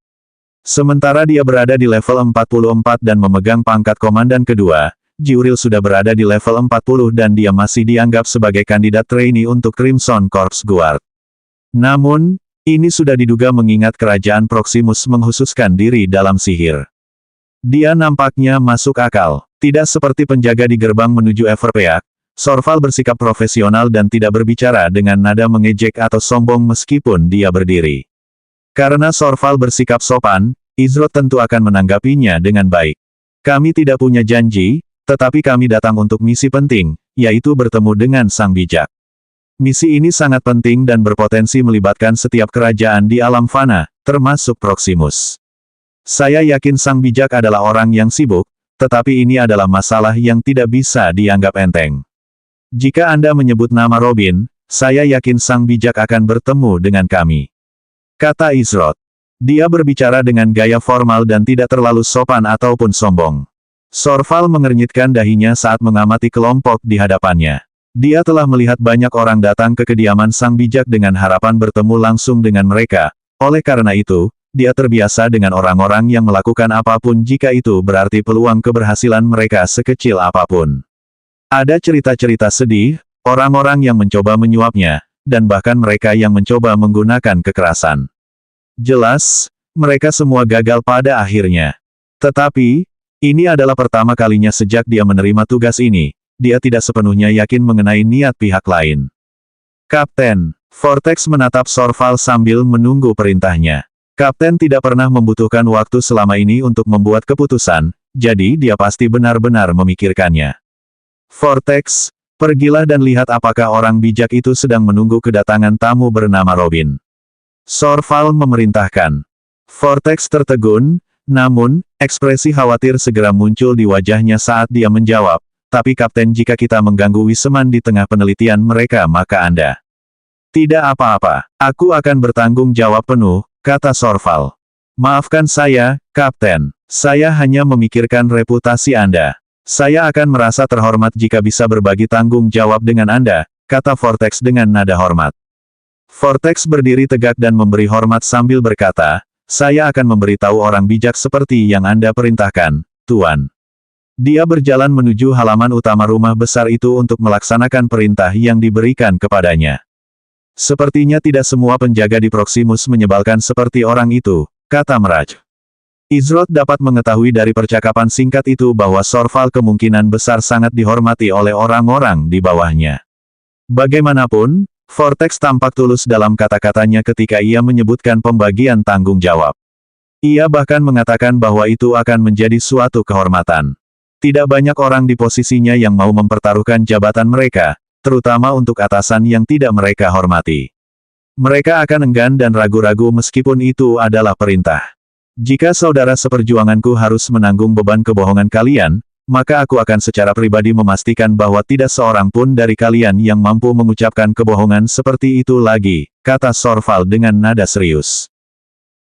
Sementara dia berada di level 44 dan memegang pangkat komandan kedua, Jiuril sudah berada di level 40 dan dia masih dianggap sebagai kandidat trainee untuk Crimson Corps Guard. Namun, ini sudah diduga mengingat kerajaan Proximus menghususkan diri dalam sihir. Dia nampaknya masuk akal. Tidak seperti penjaga di gerbang menuju Everpeak, Sorval bersikap profesional dan tidak berbicara dengan nada mengejek atau sombong meskipun dia berdiri. Karena Sorval bersikap sopan, Izrod tentu akan menanggapinya dengan baik. Kami tidak punya janji, tetapi kami datang untuk misi penting, yaitu bertemu dengan Sang Bijak. Misi ini sangat penting dan berpotensi melibatkan setiap kerajaan di alam fana, termasuk Proximus. Saya yakin Sang Bijak adalah orang yang sibuk, tetapi ini adalah masalah yang tidak bisa dianggap enteng. Jika Anda menyebut nama Robin, saya yakin Sang Bijak akan bertemu dengan kami. Kata Izrod. Dia berbicara dengan gaya formal dan tidak terlalu sopan ataupun sombong. Sorval mengernyitkan dahinya saat mengamati kelompok di hadapannya. Dia telah melihat banyak orang datang ke kediaman Sang Bijak dengan harapan bertemu langsung dengan mereka, oleh karena itu, dia terbiasa dengan orang-orang yang melakukan apapun jika itu berarti peluang keberhasilan mereka sekecil apapun. Ada cerita-cerita sedih, orang-orang yang mencoba menyuapnya, dan bahkan mereka yang mencoba menggunakan kekerasan. Jelas, mereka semua gagal pada akhirnya. Tetapi, ini adalah pertama kalinya sejak dia menerima tugas ini, dia tidak sepenuhnya yakin mengenai niat pihak lain. Kapten, Vortex menatap Sorval sambil menunggu perintahnya. Kapten tidak pernah membutuhkan waktu selama ini untuk membuat keputusan, jadi dia pasti benar-benar memikirkannya. Vortex, pergilah dan lihat apakah orang bijak itu sedang menunggu kedatangan tamu bernama Robin. Sorval memerintahkan. Vortex tertegun, namun, ekspresi khawatir segera muncul di wajahnya saat dia menjawab, tapi Kapten jika kita mengganggu Wiseman di tengah penelitian mereka maka Anda Tidak apa-apa, aku akan bertanggung jawab penuh, kata Sorval. Maafkan saya, Kapten. Saya hanya memikirkan reputasi Anda. Saya akan merasa terhormat jika bisa berbagi tanggung jawab dengan Anda, kata Vortex dengan nada hormat. Vortex berdiri tegak dan memberi hormat sambil berkata, saya akan memberitahu orang bijak seperti yang Anda perintahkan, Tuan. Dia berjalan menuju halaman utama rumah besar itu untuk melaksanakan perintah yang diberikan kepadanya. Sepertinya tidak semua penjaga di Proximus menyebalkan seperti orang itu, kata Mirage. Izrod dapat mengetahui dari percakapan singkat itu bahwa Sorval kemungkinan besar sangat dihormati oleh orang-orang di bawahnya. Bagaimanapun, Vortex tampak tulus dalam kata-katanya ketika ia menyebutkan pembagian tanggung jawab. Ia bahkan mengatakan bahwa itu akan menjadi suatu kehormatan. Tidak banyak orang di posisinya yang mau mempertaruhkan jabatan mereka, terutama untuk atasan yang tidak mereka hormati. Mereka akan enggan dan ragu-ragu meskipun itu adalah perintah. Jika saudara seperjuanganku harus menanggung beban kebohongan kalian, maka aku akan secara pribadi memastikan bahwa tidak seorang pun dari kalian yang mampu mengucapkan kebohongan seperti itu lagi, kata Sorval dengan nada serius.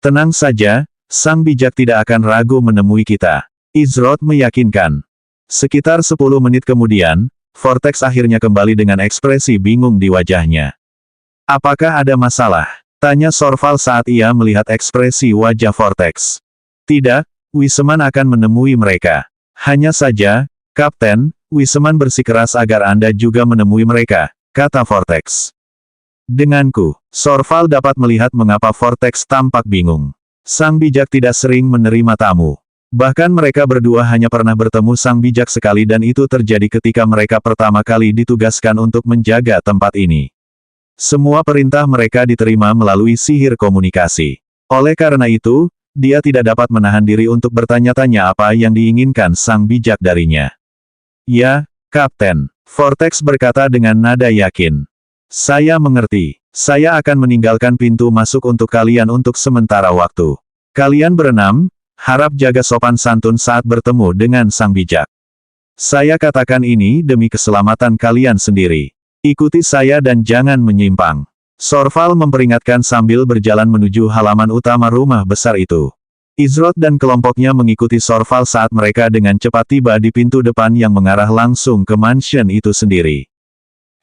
Tenang saja, sang bijak tidak akan ragu menemui kita. Izrod meyakinkan. Sekitar 10 menit kemudian, Vortex akhirnya kembali dengan ekspresi bingung di wajahnya. Apakah ada masalah? Tanya Sorval saat ia melihat ekspresi wajah Vortex. Tidak, Wiseman akan menemui mereka. Hanya saja, Kapten, Wiseman bersikeras agar Anda juga menemui mereka, kata Vortex. Denganku, Sorval dapat melihat mengapa Vortex tampak bingung. Sang bijak tidak sering menerima tamu. Bahkan mereka berdua hanya pernah bertemu sang bijak sekali dan itu terjadi ketika mereka pertama kali ditugaskan untuk menjaga tempat ini. Semua perintah mereka diterima melalui sihir komunikasi. Oleh karena itu, dia tidak dapat menahan diri untuk bertanya-tanya apa yang diinginkan sang bijak darinya. Ya, Kapten, Vortex berkata dengan nada yakin. Saya mengerti. Saya akan meninggalkan pintu masuk untuk kalian untuk sementara waktu. Kalian berenam, harap jaga sopan santun saat bertemu dengan sang bijak. Saya katakan ini demi keselamatan kalian sendiri. Ikuti saya dan jangan menyimpang. Sorval memperingatkan sambil berjalan menuju halaman utama rumah besar itu. Izrod dan kelompoknya mengikuti Sorval saat mereka dengan cepat tiba di pintu depan yang mengarah langsung ke mansion itu sendiri.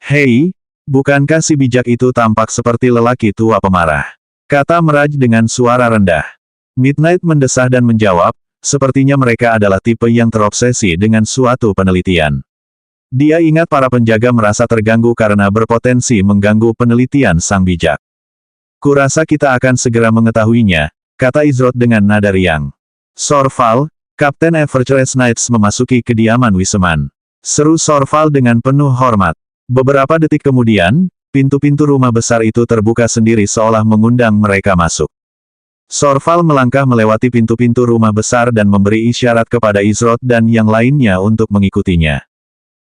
Hei, bukankah si bijak itu tampak seperti lelaki tua pemarah? Kata Mirage dengan suara rendah. Midnight mendesah dan menjawab, sepertinya mereka adalah tipe yang terobsesi dengan suatu penelitian. Dia ingat para penjaga merasa terganggu karena berpotensi mengganggu penelitian sang bijak. Kurasa kita akan segera mengetahuinya, kata Izrod dengan nada riang. Sorval, Kapten Everchase Knights memasuki kediaman Wiseman. Seru Sorval dengan penuh hormat. Beberapa detik kemudian, pintu-pintu rumah besar itu terbuka sendiri seolah mengundang mereka masuk. Sorval melangkah melewati pintu-pintu rumah besar dan memberi isyarat kepada Izrod dan yang lainnya untuk mengikutinya.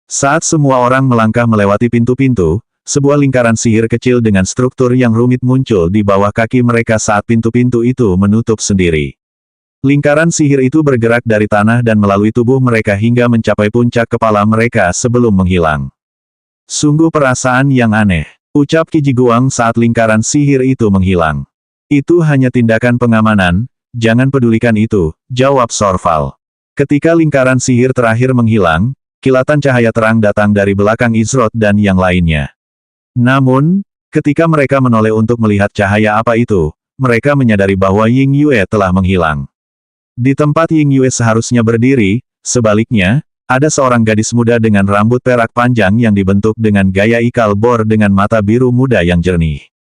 Saat semua orang melangkah melewati pintu-pintu, sebuah lingkaran sihir kecil dengan struktur yang rumit muncul di bawah kaki mereka saat pintu-pintu itu menutup sendiri. Lingkaran sihir itu bergerak dari tanah dan melalui tubuh mereka hingga mencapai puncak kepala mereka sebelum menghilang. Sungguh perasaan yang aneh, ucap Qi Jiguang saat lingkaran sihir itu menghilang. Itu hanya tindakan pengamanan, jangan pedulikan itu, jawab Sorval. Ketika lingkaran sihir terakhir menghilang, kilatan cahaya terang datang dari belakang Izrod dan yang lainnya. Namun, ketika mereka menoleh untuk melihat cahaya apa itu, mereka menyadari bahwa Ying Yue telah menghilang. Di tempat Ying Yue seharusnya berdiri, sebaliknya, ada seorang gadis muda dengan rambut perak panjang yang dibentuk dengan gaya ikal bor dengan mata biru muda yang jernih.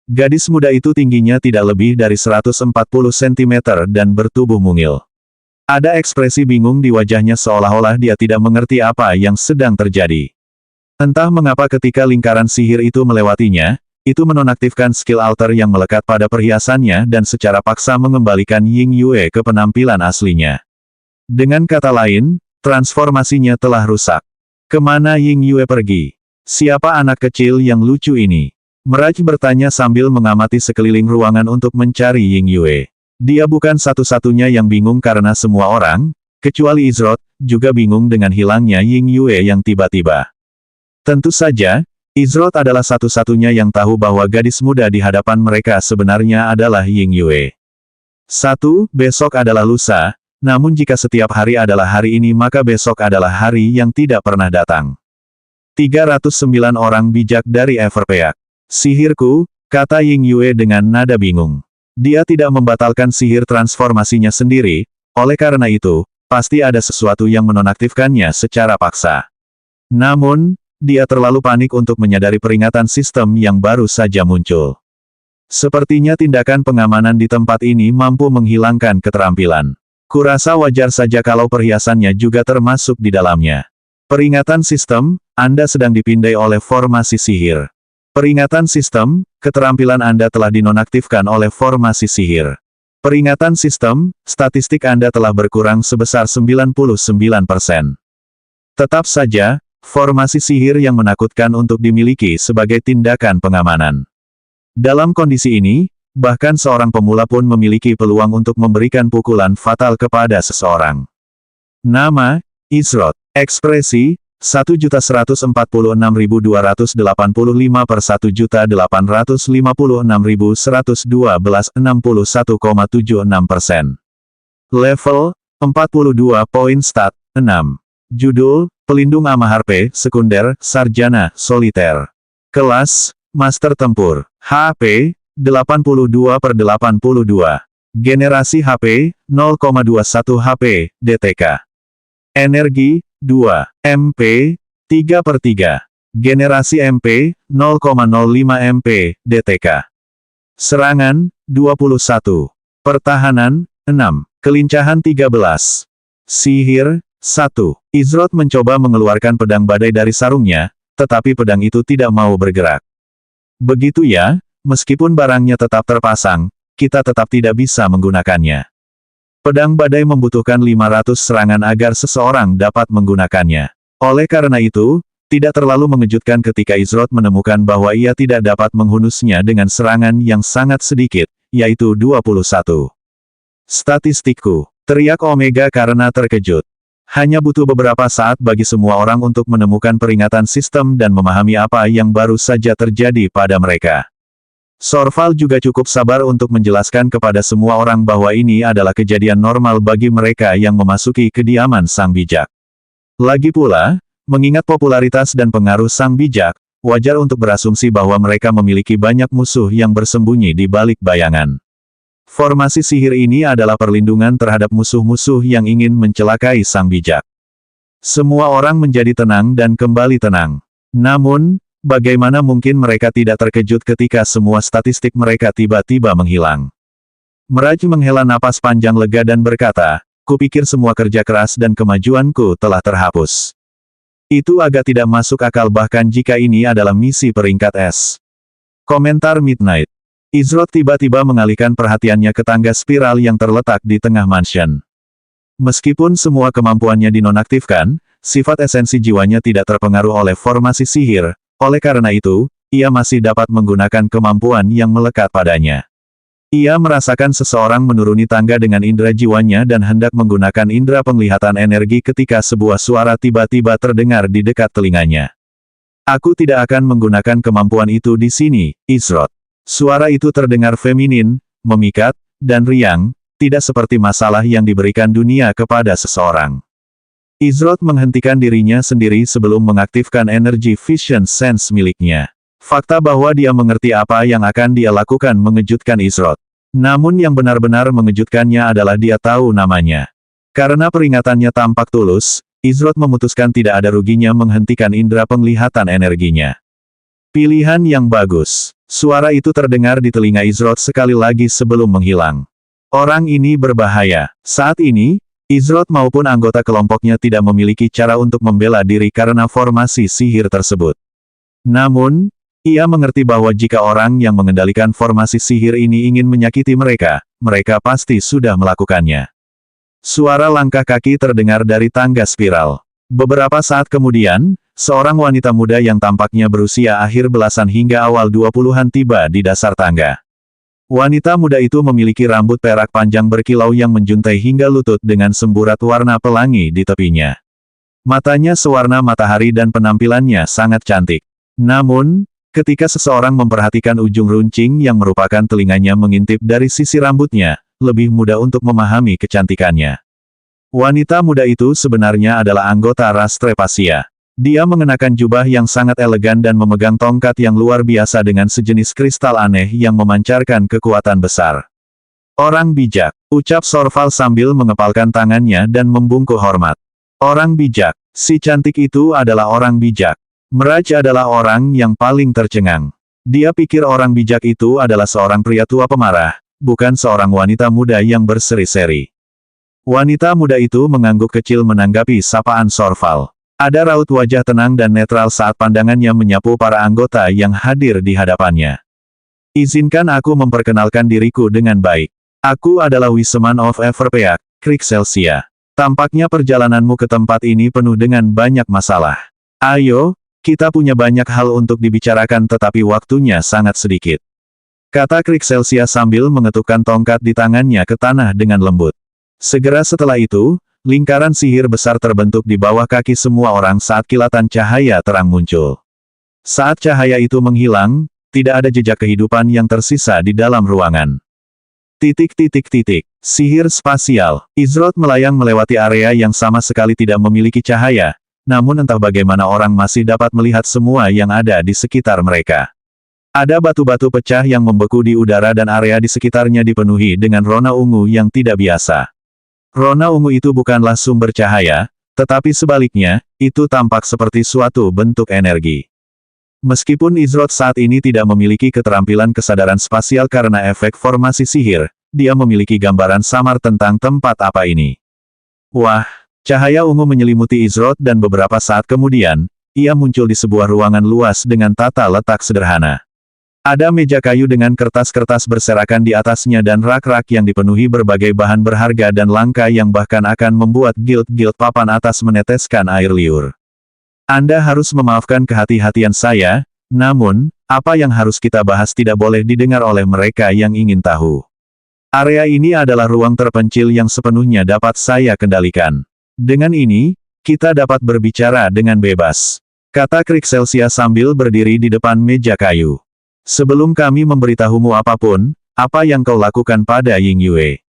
Gadis muda itu tingginya tidak lebih dari 140 cm dan bertubuh mungil. Ada ekspresi bingung di wajahnya seolah-olah dia tidak mengerti apa yang sedang terjadi. Entah mengapa ketika lingkaran sihir itu melewatinya, itu menonaktifkan skill alter yang melekat pada perhiasannya dan secara paksa mengembalikan Ying Yue ke penampilan aslinya. Dengan kata lain, transformasinya telah rusak. Kemana Ying Yue pergi? Siapa anak kecil yang lucu ini? Mirage bertanya sambil mengamati sekeliling ruangan untuk mencari Ying Yue. Dia bukan satu-satunya yang bingung karena semua orang, kecuali Izrod, juga bingung dengan hilangnya Ying Yue yang tiba-tiba. Tentu saja, Izroth adalah satu-satunya yang tahu bahwa gadis muda di hadapan mereka sebenarnya adalah Ying Yue. 1. Besok adalah lusa, namun jika setiap hari adalah hari ini maka besok adalah hari yang tidak pernah datang. 309 orang bijak dari Everpeak. Sihirku, kata Ying Yue dengan nada bingung. Dia tidak membatalkan sihir transformasinya sendiri, oleh karena itu, pasti ada sesuatu yang menonaktifkannya secara paksa. Namun, dia terlalu panik untuk menyadari peringatan sistem yang baru saja muncul. Sepertinya tindakan pengamanan di tempat ini mampu menghilangkan keterampilan. Kurasa wajar saja kalau perhiasannya juga termasuk di dalamnya. Peringatan sistem, Anda sedang dipindai oleh formasi sihir. Peringatan sistem, keterampilan Anda telah dinonaktifkan oleh formasi sihir. Peringatan sistem, statistik Anda telah berkurang sebesar 99%. Tetap saja, formasi sihir yang menakutkan untuk dimiliki sebagai tindakan pengamanan. Dalam kondisi ini, bahkan seorang pemula pun memiliki peluang untuk memberikan pukulan fatal kepada seseorang. Nama, Izroth. Ekspresi, 1.146.285 per 1.856.112 61,76%. Level, 42 poin stat, 6. Judul, Pelindung Amaharpe, Sekunder, Sarjana, Soliter. Kelas, Master Tempur. HP, 82 per 82. Generasi HP, 0,21 HP, DTK. Energi, 2. MP, 3 per 3. Generasi MP, 0,05 MP, DTK. Serangan, 21. Pertahanan, 6. Kelincahan 13. Sihir, 1. Izroth mencoba mengeluarkan pedang badai dari sarungnya, tetapi pedang itu tidak mau bergerak. Begitu ya, meskipun barangnya tetap terpasang, kita tetap tidak bisa menggunakannya. Pedang badai membutuhkan 500 serangan agar seseorang dapat menggunakannya. Oleh karena itu, tidak terlalu mengejutkan ketika Izroth menemukan bahwa ia tidak dapat menghunusnya dengan serangan yang sangat sedikit, yaitu 21. Statistikku, teriak Omega karena terkejut. Hanya butuh beberapa saat bagi semua orang untuk menemukan peringatan sistem dan memahami apa yang baru saja terjadi pada mereka. Sorval juga cukup sabar untuk menjelaskan kepada semua orang bahwa ini adalah kejadian normal bagi mereka yang memasuki kediaman Sang Bijak. Lagi pula, mengingat popularitas dan pengaruh Sang Bijak, wajar untuk berasumsi bahwa mereka memiliki banyak musuh yang bersembunyi di balik bayangan. Formasi sihir ini adalah perlindungan terhadap musuh-musuh yang ingin mencelakai Sang Bijak. Semua orang menjadi tenang dan kembali tenang. Namun, bagaimana mungkin mereka tidak terkejut ketika semua statistik mereka tiba-tiba menghilang? Meraj menghela napas panjang lega dan berkata, "Kupikir semua kerja keras dan kemajuanku telah terhapus." Itu agak tidak masuk akal bahkan jika ini adalah misi peringkat S. Komentar Midnight. Izroth tiba-tiba mengalihkan perhatiannya ke tangga spiral yang terletak di tengah mansion. Meskipun semua kemampuannya dinonaktifkan, sifat esensi jiwanya tidak terpengaruh oleh formasi sihir, oleh karena itu, ia masih dapat menggunakan kemampuan yang melekat padanya. Ia merasakan seseorang menuruni tangga dengan indera jiwanya dan hendak menggunakan indera penglihatan energi ketika sebuah suara tiba-tiba terdengar di dekat telinganya. "Aku tidak akan menggunakan kemampuan itu di sini, Izroth." Suara itu terdengar feminin, memikat, dan riang, tidak seperti masalah yang diberikan dunia kepada seseorang. Izroth menghentikan dirinya sendiri sebelum mengaktifkan energi Vision Sense miliknya. Fakta bahwa dia mengerti apa yang akan dia lakukan mengejutkan Izroth. Namun yang benar-benar mengejutkannya adalah dia tahu namanya. Karena peringatannya tampak tulus, Izroth memutuskan tidak ada ruginya menghentikan indera penglihatan energinya. Pilihan yang bagus. Suara itu terdengar di telinga Izroth sekali lagi sebelum menghilang. Orang ini berbahaya. Saat ini, Izroth maupun anggota kelompoknya tidak memiliki cara untuk membela diri karena formasi sihir tersebut. Namun, ia mengerti bahwa jika orang yang mengendalikan formasi sihir ini ingin menyakiti mereka, mereka pasti sudah melakukannya. Suara langkah kaki terdengar dari tangga spiral. Beberapa saat kemudian, seorang wanita muda yang tampaknya berusia akhir belasan hingga awal 20-an tiba di dasar tangga. Wanita muda itu memiliki rambut perak panjang berkilau yang menjuntai hingga lutut dengan semburat warna pelangi di tepinya. Matanya sewarna matahari dan penampilannya sangat cantik. Namun, ketika seseorang memperhatikan ujung runcing yang merupakan telinganya mengintip dari sisi rambutnya, lebih mudah untuk memahami kecantikannya. Wanita muda itu sebenarnya adalah anggota ras Trepasia. Dia mengenakan jubah yang sangat elegan dan memegang tongkat yang luar biasa dengan sejenis kristal aneh yang memancarkan kekuatan besar. Orang bijak, ucap Sorval sambil mengepalkan tangannya dan membungkuk hormat. Orang bijak, si cantik itu adalah orang bijak. Miraj adalah orang yang paling tercengang. Dia pikir orang bijak itu adalah seorang pria tua pemarah, bukan seorang wanita muda yang berseri-seri. Wanita muda itu mengangguk kecil menanggapi sapaan Sorval. Ada raut wajah tenang dan netral saat pandangannya menyapu para anggota yang hadir di hadapannya. Izinkan aku memperkenalkan diriku dengan baik. Aku adalah Wiseman of Everpeak, Krixelsia. Tampaknya perjalananmu ke tempat ini penuh dengan banyak masalah. Ayo, kita punya banyak hal untuk dibicarakan tetapi waktunya sangat sedikit. Kata Krixelsia sambil mengetukkan tongkat di tangannya ke tanah dengan lembut. Segera setelah itu, lingkaran sihir besar terbentuk di bawah kaki semua orang saat kilatan cahaya terang muncul. Saat cahaya itu menghilang, tidak ada jejak kehidupan yang tersisa di dalam ruangan. Sihir spasial. Izroth melayang melewati area yang sama sekali tidak memiliki cahaya, namun entah bagaimana orang masih dapat melihat semua yang ada di sekitar mereka. Ada batu-batu pecah yang membeku di udara dan area di sekitarnya dipenuhi dengan rona ungu yang tidak biasa. Rona ungu itu bukanlah sumber cahaya, tetapi sebaliknya, itu tampak seperti suatu bentuk energi. Meskipun Izroth saat ini tidak memiliki keterampilan kesadaran spasial karena efek formasi sihir, dia memiliki gambaran samar tentang tempat apa ini. Wah, cahaya ungu menyelimuti Izroth dan beberapa saat kemudian, ia muncul di sebuah ruangan luas dengan tata letak sederhana. Ada meja kayu dengan kertas-kertas berserakan di atasnya dan rak-rak yang dipenuhi berbagai bahan berharga dan langka yang bahkan akan membuat gild-gild papan atas meneteskan air liur. Anda harus memaafkan kehati-hatian saya, namun, apa yang harus kita bahas tidak boleh didengar oleh mereka yang ingin tahu. Area ini adalah ruang terpencil yang sepenuhnya dapat saya kendalikan. Dengan ini, kita dapat berbicara dengan bebas. Kata Krixelsia sambil berdiri di depan meja kayu. Sebelum kami memberitahumu apapun, apa yang kau lakukan pada Ying Yue?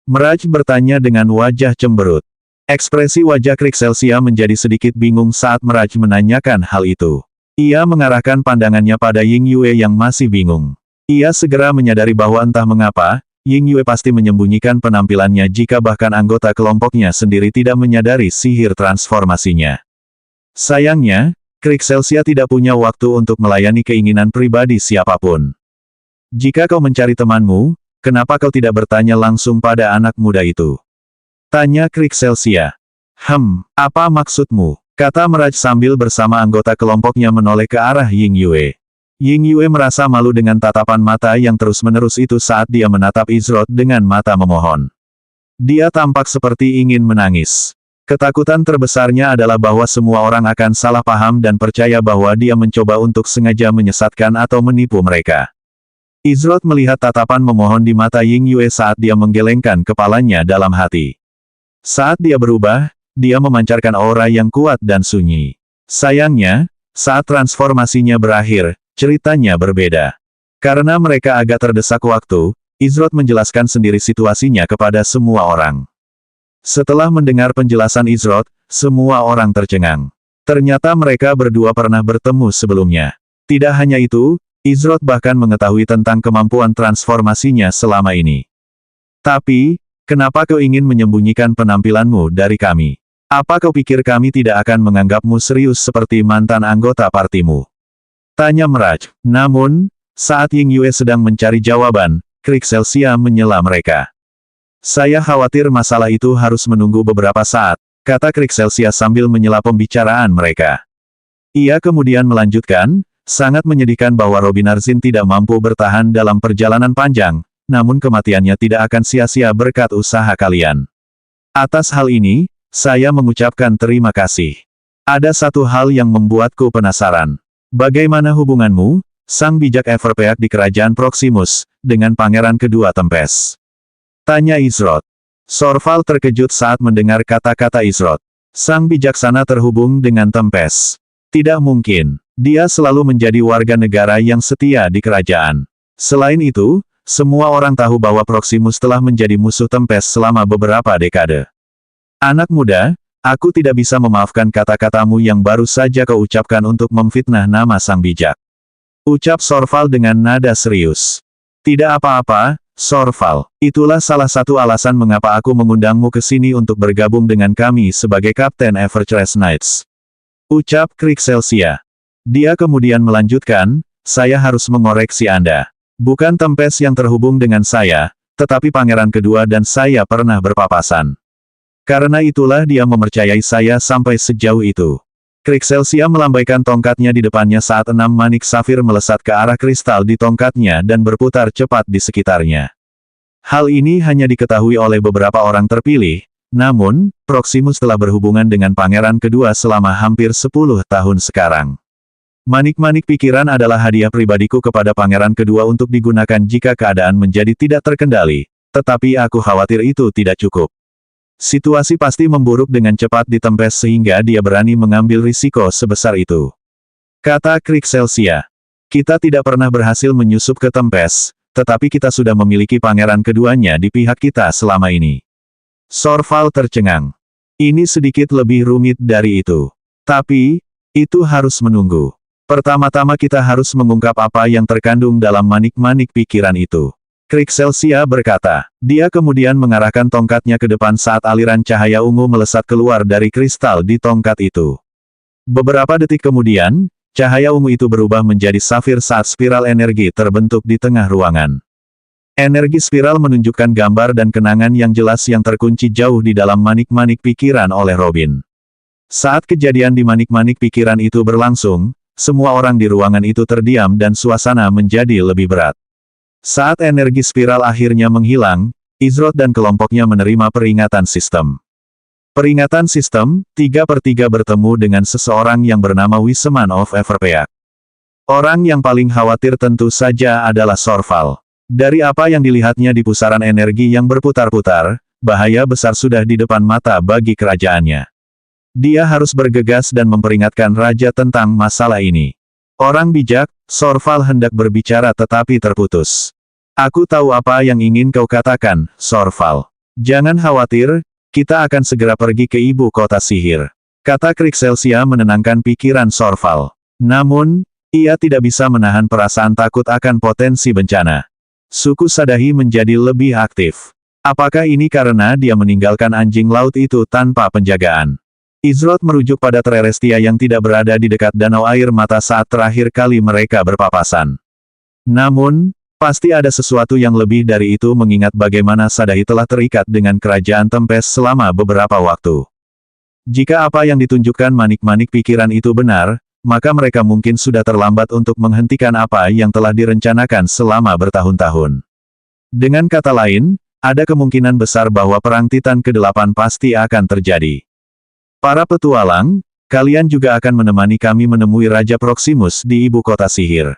Miraj bertanya dengan wajah cemberut. Ekspresi wajah Krixelsia menjadi sedikit bingung saat Miraj menanyakan hal itu. Ia mengarahkan pandangannya pada Ying Yue yang masih bingung. Ia segera menyadari bahwa entah mengapa, Ying Yue pasti menyembunyikan penampilannya jika bahkan anggota kelompoknya sendiri tidak menyadari sihir transformasinya. Sayangnya, Krixelsia tidak punya waktu untuk melayani keinginan pribadi siapapun. Jika kau mencari temanmu, kenapa kau tidak bertanya langsung pada anak muda itu? Tanya Krixelsia. Apa maksudmu? Kata Miraj sambil bersama anggota kelompoknya menoleh ke arah Ying Yue. Ying Yue merasa malu dengan tatapan mata yang terus-menerus itu saat dia menatap Izroth dengan mata memohon. Dia tampak seperti ingin menangis. Ketakutan terbesarnya adalah bahwa semua orang akan salah paham dan percaya bahwa dia mencoba untuk sengaja menyesatkan atau menipu mereka. Izroth melihat tatapan memohon di mata Ying Yue saat dia menggelengkan kepalanya dalam hati. Saat dia berubah, dia memancarkan aura yang kuat dan sunyi. Sayangnya, saat transformasinya berakhir, ceritanya berbeda. Karena mereka agak terdesak waktu, Izroth menjelaskan sendiri situasinya kepada semua orang. Setelah mendengar penjelasan Izroth, semua orang tercengang. Ternyata mereka berdua pernah bertemu sebelumnya. Tidak hanya itu, Izroth bahkan mengetahui tentang kemampuan transformasinya selama ini. Tapi, kenapa kau ingin menyembunyikan penampilanmu dari kami? Apa kau pikir kami tidak akan menganggapmu serius seperti mantan anggota partimu? Tanya Miraj. Namun, saat Ying Yue sedang mencari jawaban, Krixelsia menyela mereka. Saya khawatir masalah itu harus menunggu beberapa saat, kata Krixelsia sambil menyela pembicaraan mereka. Ia kemudian melanjutkan, sangat menyedihkan bahwa Robinarzin tidak mampu bertahan dalam perjalanan panjang, namun kematiannya tidak akan sia-sia berkat usaha kalian. Atas hal ini, saya mengucapkan terima kasih. Ada satu hal yang membuatku penasaran. Bagaimana hubunganmu, sang bijak Everpeak di kerajaan Proximus, dengan pangeran kedua Tempest? Tanya Izroth. Sorval terkejut saat mendengar kata-kata Izroth. Sang bijaksana terhubung dengan Tempest. Tidak mungkin. Dia selalu menjadi warga negara yang setia di kerajaan. Selain itu, semua orang tahu bahwa Proximus telah menjadi musuh Tempest selama beberapa dekade. Anak muda, aku tidak bisa memaafkan kata-katamu yang baru saja kau ucapkan untuk memfitnah nama sang bijak. Ucap Sorval dengan nada serius. Tidak apa-apa, Sorval. Itulah salah satu alasan mengapa aku mengundangmu ke sini untuk bergabung dengan kami sebagai Kapten Everchase Knights. Ucap Krixelsia. Dia kemudian melanjutkan, saya harus mengoreksi Anda. Bukan Tempest yang terhubung dengan saya, tetapi pangeran kedua dan saya pernah berpapasan. Karena itulah dia mempercayai saya sampai sejauh itu. Krixelsia melambaikan tongkatnya di depannya saat 6 manik safir melesat ke arah kristal di tongkatnya dan berputar cepat di sekitarnya. Hal ini hanya diketahui oleh beberapa orang terpilih, namun, Proximus telah berhubungan dengan pangeran kedua selama hampir 10 tahun sekarang. Manik-manik pikiran adalah hadiah pribadiku kepada pangeran kedua untuk digunakan jika keadaan menjadi tidak terkendali, tetapi aku khawatir itu tidak cukup. Situasi pasti memburuk dengan cepat di Tempest sehingga dia berani mengambil risiko sebesar itu. Kata Krixelsia. Kita tidak pernah berhasil menyusup ke Tempest, tetapi kita sudah memiliki pangeran keduanya di pihak kita selama ini. Sorval tercengang. Ini sedikit lebih rumit dari itu. Tapi, itu harus menunggu. Pertama-tama kita harus mengungkap apa yang terkandung dalam manik-manik pikiran itu. Krixelsia berkata. Dia kemudian mengarahkan tongkatnya ke depan saat aliran cahaya ungu melesat keluar dari kristal di tongkat itu. Beberapa detik kemudian, cahaya ungu itu berubah menjadi safir saat spiral energi terbentuk di tengah ruangan. Energi spiral menunjukkan gambar dan kenangan yang jelas yang terkunci jauh di dalam manik-manik pikiran oleh Robin. Saat kejadian di manik-manik pikiran itu berlangsung, semua orang di ruangan itu terdiam dan suasana menjadi lebih berat. Saat energi spiral akhirnya menghilang, Izroth dan kelompoknya menerima peringatan sistem. Peringatan sistem, 3/3 bertemu dengan seseorang yang bernama Wiseman of Everpeak. Orang yang paling khawatir tentu saja adalah Sorval. Dari apa yang dilihatnya di pusaran energi yang berputar-putar, bahaya besar sudah di depan mata bagi kerajaannya. Dia harus bergegas dan memperingatkan raja tentang masalah ini. Orang bijak, Sorval hendak berbicara tetapi terputus. Aku tahu apa yang ingin kau katakan, Sorval. Jangan khawatir, kita akan segera pergi ke ibu kota sihir. Kata Krixelsia menenangkan pikiran Sorval. Namun, ia tidak bisa menahan perasaan takut akan potensi bencana. Suku Sadahi menjadi lebih aktif. Apakah ini karena dia meninggalkan anjing laut itu tanpa penjagaan? Izroth merujuk pada Trerestia yang tidak berada di dekat danau air mata saat terakhir kali mereka berpapasan. Namun, pasti ada sesuatu yang lebih dari itu mengingat bagaimana Sadahi telah terikat dengan kerajaan Tempest selama beberapa waktu. Jika apa yang ditunjukkan manik-manik pikiran itu benar, maka mereka mungkin sudah terlambat untuk menghentikan apa yang telah direncanakan selama bertahun-tahun. Dengan kata lain, ada kemungkinan besar bahwa Perang Titan ke-8 pasti akan terjadi. Para petualang, kalian juga akan menemani kami menemui Raja Proximus di ibu kota sihir.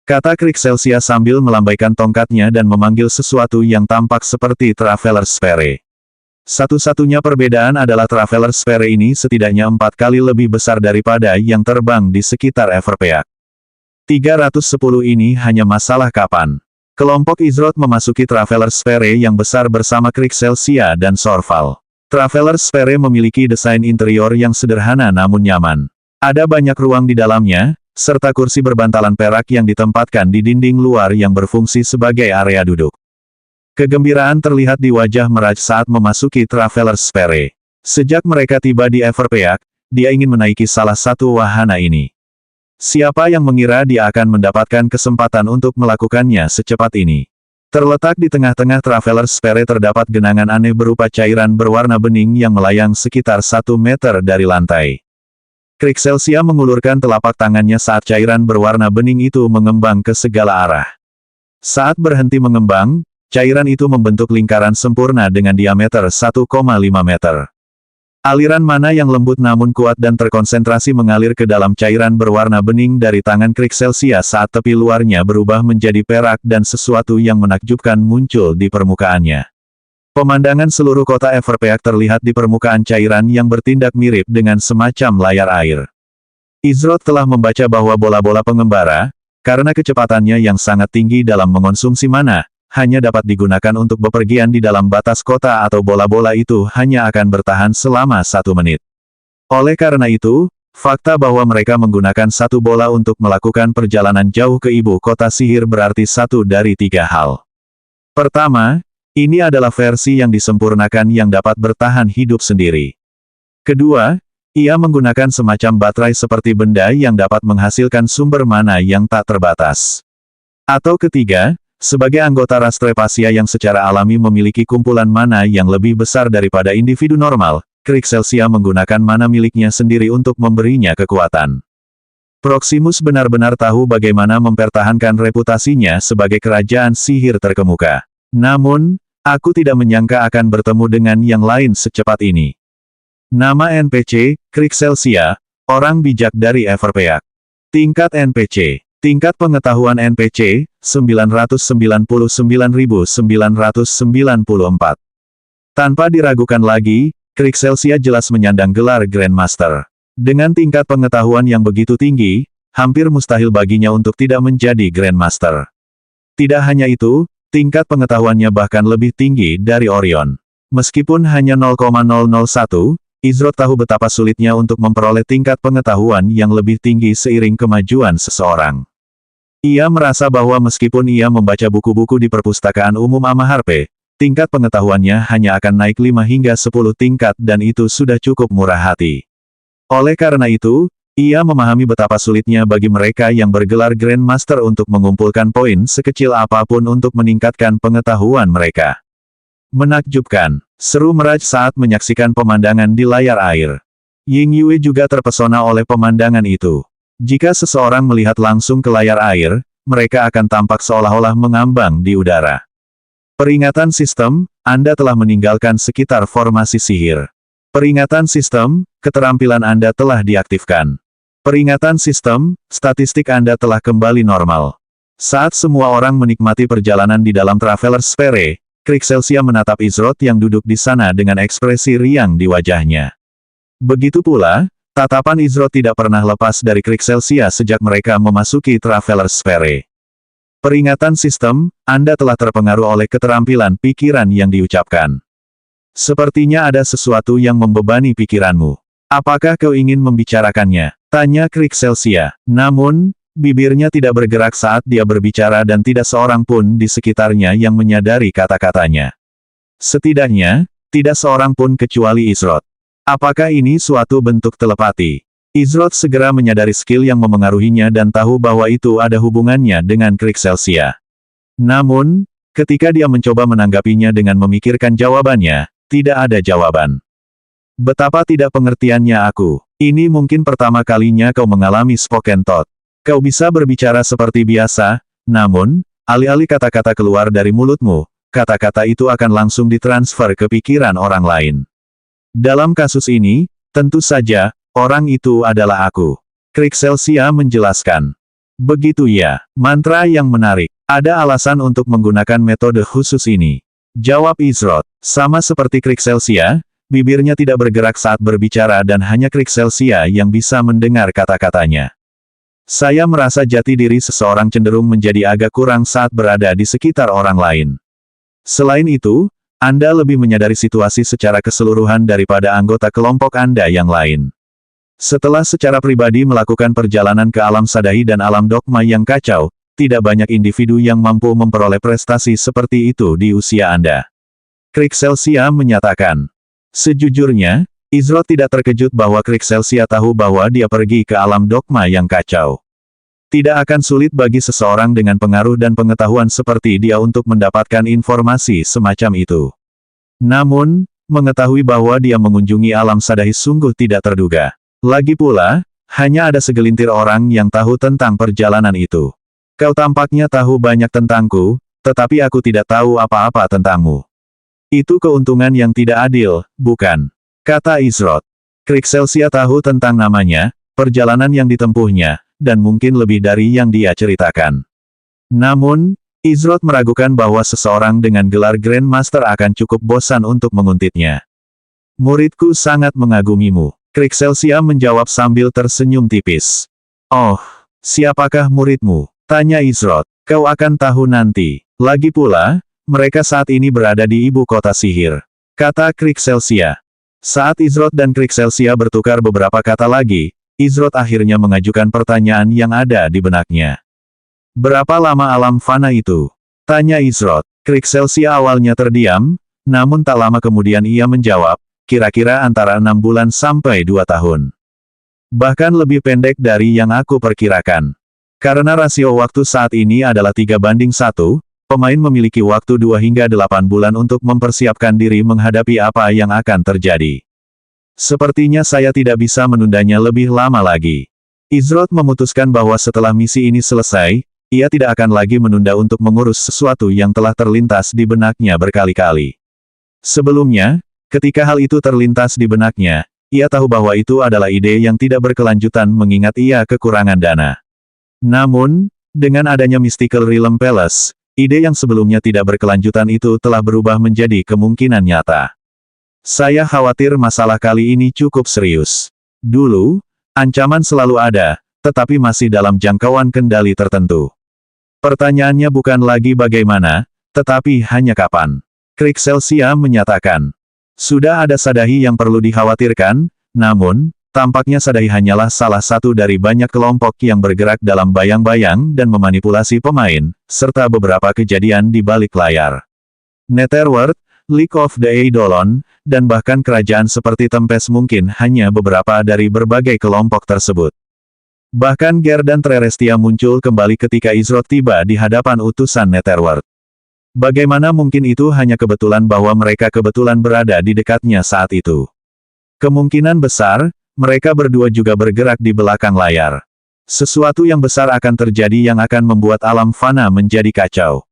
Kata Krixelsia sambil melambaikan tongkatnya dan memanggil sesuatu yang tampak seperti Traveler's Sphere. Satu-satunya perbedaan adalah Traveler's Sphere ini setidaknya 4 kali lebih besar daripada yang terbang di sekitar Everpeak. 310 ini hanya masalah kapan. Kelompok Izroth memasuki Traveler's Sphere yang besar bersama Krixelsia dan Sorval. Traveler's Sphere memiliki desain interior yang sederhana namun nyaman. Ada banyak ruang di dalamnya, serta kursi berbantalan perak yang ditempatkan di dinding luar yang berfungsi sebagai area duduk. Kegembiraan terlihat di wajah Mirage saat memasuki Traveler's Sphere. Sejak mereka tiba di Everpeak, dia ingin menaiki salah satu wahana ini. Siapa yang mengira dia akan mendapatkan kesempatan untuk melakukannya secepat ini? Terletak di tengah-tengah Traveler's Sphere terdapat genangan aneh berupa cairan berwarna bening yang melayang sekitar 1 meter dari lantai. Krixelsia mengulurkan telapak tangannya saat cairan berwarna bening itu mengembang ke segala arah. Saat berhenti mengembang, cairan itu membentuk lingkaran sempurna dengan diameter 1,5 meter. Aliran mana yang lembut namun kuat dan terkonsentrasi mengalir ke dalam cairan berwarna bening dari tangan Krixelsia saat tepi luarnya berubah menjadi perak dan sesuatu yang menakjubkan muncul di permukaannya. Pemandangan seluruh kota Everpeak terlihat di permukaan cairan yang bertindak mirip dengan semacam layar air. Izrod telah membaca bahwa bola-bola pengembara, karena kecepatannya yang sangat tinggi dalam mengonsumsi mana, hanya dapat digunakan untuk bepergian di dalam batas kota atau bola-bola itu hanya akan bertahan selama 1 menit. Oleh karena itu, fakta bahwa mereka menggunakan 1 bola untuk melakukan perjalanan jauh ke ibu kota sihir berarti 1 dari 3 hal. Pertama, ini adalah versi yang disempurnakan yang dapat bertahan hidup sendiri. Kedua, ia menggunakan semacam baterai seperti benda yang dapat menghasilkan sumber mana yang tak terbatas. Atau ketiga, sebagai anggota ras Trepasia yang secara alami memiliki kumpulan mana yang lebih besar daripada individu normal, Krixelsia menggunakan mana miliknya sendiri untuk memberinya kekuatan. Proximus benar-benar tahu bagaimana mempertahankan reputasinya sebagai kerajaan sihir terkemuka. Namun, aku tidak menyangka akan bertemu dengan yang lain secepat ini. Nama NPC, Krixelsia, orang bijak dari Everpeak. Tingkat NPC. Tingkat pengetahuan NPC, 999.994. Tanpa diragukan lagi, Krixelsia jelas menyandang gelar Grandmaster. Dengan tingkat pengetahuan yang begitu tinggi, hampir mustahil baginya untuk tidak menjadi Grandmaster. Tidak hanya itu, tingkat pengetahuannya bahkan lebih tinggi dari Orion. Meskipun hanya 0,001, Izrod tahu betapa sulitnya untuk memperoleh tingkat pengetahuan yang lebih tinggi seiring kemajuan seseorang. Ia merasa bahwa meskipun ia membaca buku-buku di perpustakaan umum Amaharpe, tingkat pengetahuannya hanya akan naik 5 hingga 10 tingkat dan itu sudah cukup murah hati. Oleh karena itu, ia memahami betapa sulitnya bagi mereka yang bergelar Grandmaster untuk mengumpulkan poin sekecil apapun untuk meningkatkan pengetahuan mereka. Menakjubkan, seru Meraj saat menyaksikan pemandangan di layar air. Ying Yue juga terpesona oleh pemandangan itu. Jika seseorang melihat langsung ke layar air, mereka akan tampak seolah-olah mengambang di udara. Peringatan sistem, Anda telah meninggalkan sekitar formasi sihir. Peringatan sistem, keterampilan Anda telah diaktifkan. Peringatan sistem, statistik Anda telah kembali normal. Saat semua orang menikmati perjalanan di dalam Traveler's Sphere, Krixelsia menatap Izrod yang duduk di sana dengan ekspresi riang di wajahnya. Begitu pula, tatapan Izrod tidak pernah lepas dari Krixelsia sejak mereka memasuki Traveler's Sphere. Peringatan sistem, Anda telah terpengaruh oleh keterampilan pikiran yang diucapkan. Sepertinya ada sesuatu yang membebani pikiranmu. Apakah kau ingin membicarakannya? Tanya Krixelsia. Namun, bibirnya tidak bergerak saat dia berbicara dan tidak seorang pun di sekitarnya yang menyadari kata-katanya. Setidaknya, tidak seorang pun kecuali Izrod. Apakah ini suatu bentuk telepati? Izrod segera menyadari skill yang memengaruhinya dan tahu bahwa itu ada hubungannya dengan Krixelsia. Namun, ketika dia mencoba menanggapinya dengan memikirkan jawabannya, tidak ada jawaban. Betapa tidak pengertiannya aku. Ini mungkin pertama kalinya kau mengalami spoken thought. Kau bisa berbicara seperti biasa, namun, alih-alih kata-kata keluar dari mulutmu, kata-kata itu akan langsung ditransfer ke pikiran orang lain. Dalam kasus ini, tentu saja, orang itu adalah aku. Krixelsia menjelaskan. Begitu ya, mantra yang menarik. Ada alasan untuk menggunakan metode khusus ini. Jawab Izrod. Sama seperti Krixelsia, bibirnya tidak bergerak saat berbicara dan hanya Krixelsia yang bisa mendengar kata-katanya. Saya merasa jati diri seseorang cenderung menjadi agak kurang saat berada di sekitar orang lain. Selain itu, Anda lebih menyadari situasi secara keseluruhan daripada anggota kelompok Anda yang lain. Setelah secara pribadi melakukan perjalanan ke alam Sadahi dan alam dogma yang kacau, tidak banyak individu yang mampu memperoleh prestasi seperti itu di usia Anda. Krixelsia menyatakan. Sejujurnya, Izrod tidak terkejut bahwa Krixelsia tahu bahwa dia pergi ke alam dogma yang kacau. Tidak akan sulit bagi seseorang dengan pengaruh dan pengetahuan seperti dia untuk mendapatkan informasi semacam itu. Namun, mengetahui bahwa dia mengunjungi alam Sadahi sungguh tidak terduga. Lagi pula, hanya ada segelintir orang yang tahu tentang perjalanan itu. Kau tampaknya tahu banyak tentangku, tetapi aku tidak tahu apa-apa tentangmu. Itu keuntungan yang tidak adil, bukan? Kata Izrod. Krixelsia tahu tentang namanya, perjalanan yang ditempuhnya, dan mungkin lebih dari yang dia ceritakan. Namun, Izrod meragukan bahwa seseorang dengan gelar Grandmaster akan cukup bosan untuk menguntitnya. Muridku sangat mengagumimu. Krixelsia menjawab sambil tersenyum tipis. Oh, siapakah muridmu? Tanya Izrod. Kau akan tahu nanti. Lagi pula, mereka saat ini berada di ibu kota sihir. Kata Krixelsia. Saat Izrod dan Krixelsia bertukar beberapa kata lagi, Izrod akhirnya mengajukan pertanyaan yang ada di benaknya. Berapa lama alam fana itu? Tanya Izrod. Krixelsia awalnya terdiam, namun tak lama kemudian ia menjawab, kira-kira antara 6 bulan sampai 2 tahun. Bahkan lebih pendek dari yang aku perkirakan. Karena rasio waktu saat ini adalah 3:1, pemain memiliki waktu 2 hingga 8 bulan untuk mempersiapkan diri menghadapi apa yang akan terjadi. Sepertinya saya tidak bisa menundanya lebih lama lagi. Izrod memutuskan bahwa setelah misi ini selesai, ia tidak akan lagi menunda untuk mengurus sesuatu yang telah terlintas di benaknya berkali-kali. Sebelumnya, ketika hal itu terlintas di benaknya, ia tahu bahwa itu adalah ide yang tidak berkelanjutan mengingat ia kekurangan dana. Namun, dengan adanya Mystical Realm Palace, ide yang sebelumnya tidak berkelanjutan itu telah berubah menjadi kemungkinan nyata. Saya khawatir masalah kali ini cukup serius. Dulu, ancaman selalu ada, tetapi masih dalam jangkauan kendali tertentu. Pertanyaannya bukan lagi bagaimana, tetapi hanya kapan. Krixelsia menyatakan. Sudah ada Sadahi yang perlu dikhawatirkan, namun, tampaknya Sadahi hanyalah salah satu dari banyak kelompok yang bergerak dalam bayang-bayang dan memanipulasi pemain, serta beberapa kejadian di balik layar. Netherworld, League of the Eidolon, dan bahkan kerajaan seperti Tempest mungkin hanya beberapa dari berbagai kelompok tersebut. Bahkan Ger dan Trerestia muncul kembali ketika Izrod tiba di hadapan utusan Netherworld. Bagaimana mungkin itu hanya kebetulan bahwa mereka kebetulan berada di dekatnya saat itu? Kemungkinan besar, mereka berdua juga bergerak di belakang layar. Sesuatu yang besar akan terjadi yang akan membuat alam fana menjadi kacau.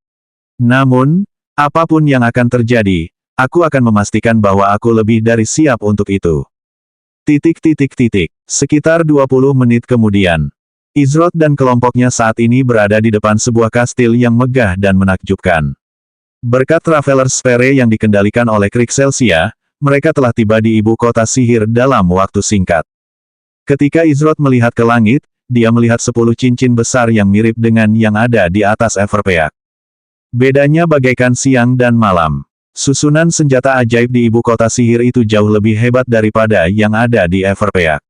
Namun, apapun yang akan terjadi, aku akan memastikan bahwa aku lebih dari siap untuk itu. Sekitar 20 menit kemudian, Izrod dan kelompoknya saat ini berada di depan sebuah kastil yang megah dan menakjubkan. Berkat Traveler Sphere yang dikendalikan oleh Krixelsia, mereka telah tiba di ibu kota sihir dalam waktu singkat. Ketika Izrod melihat ke langit, dia melihat 10 cincin besar yang mirip dengan yang ada di atas Everpeak. Bedanya bagaikan siang dan malam. Susunan senjata ajaib di ibu kota sihir itu jauh lebih hebat daripada yang ada di Everpeak.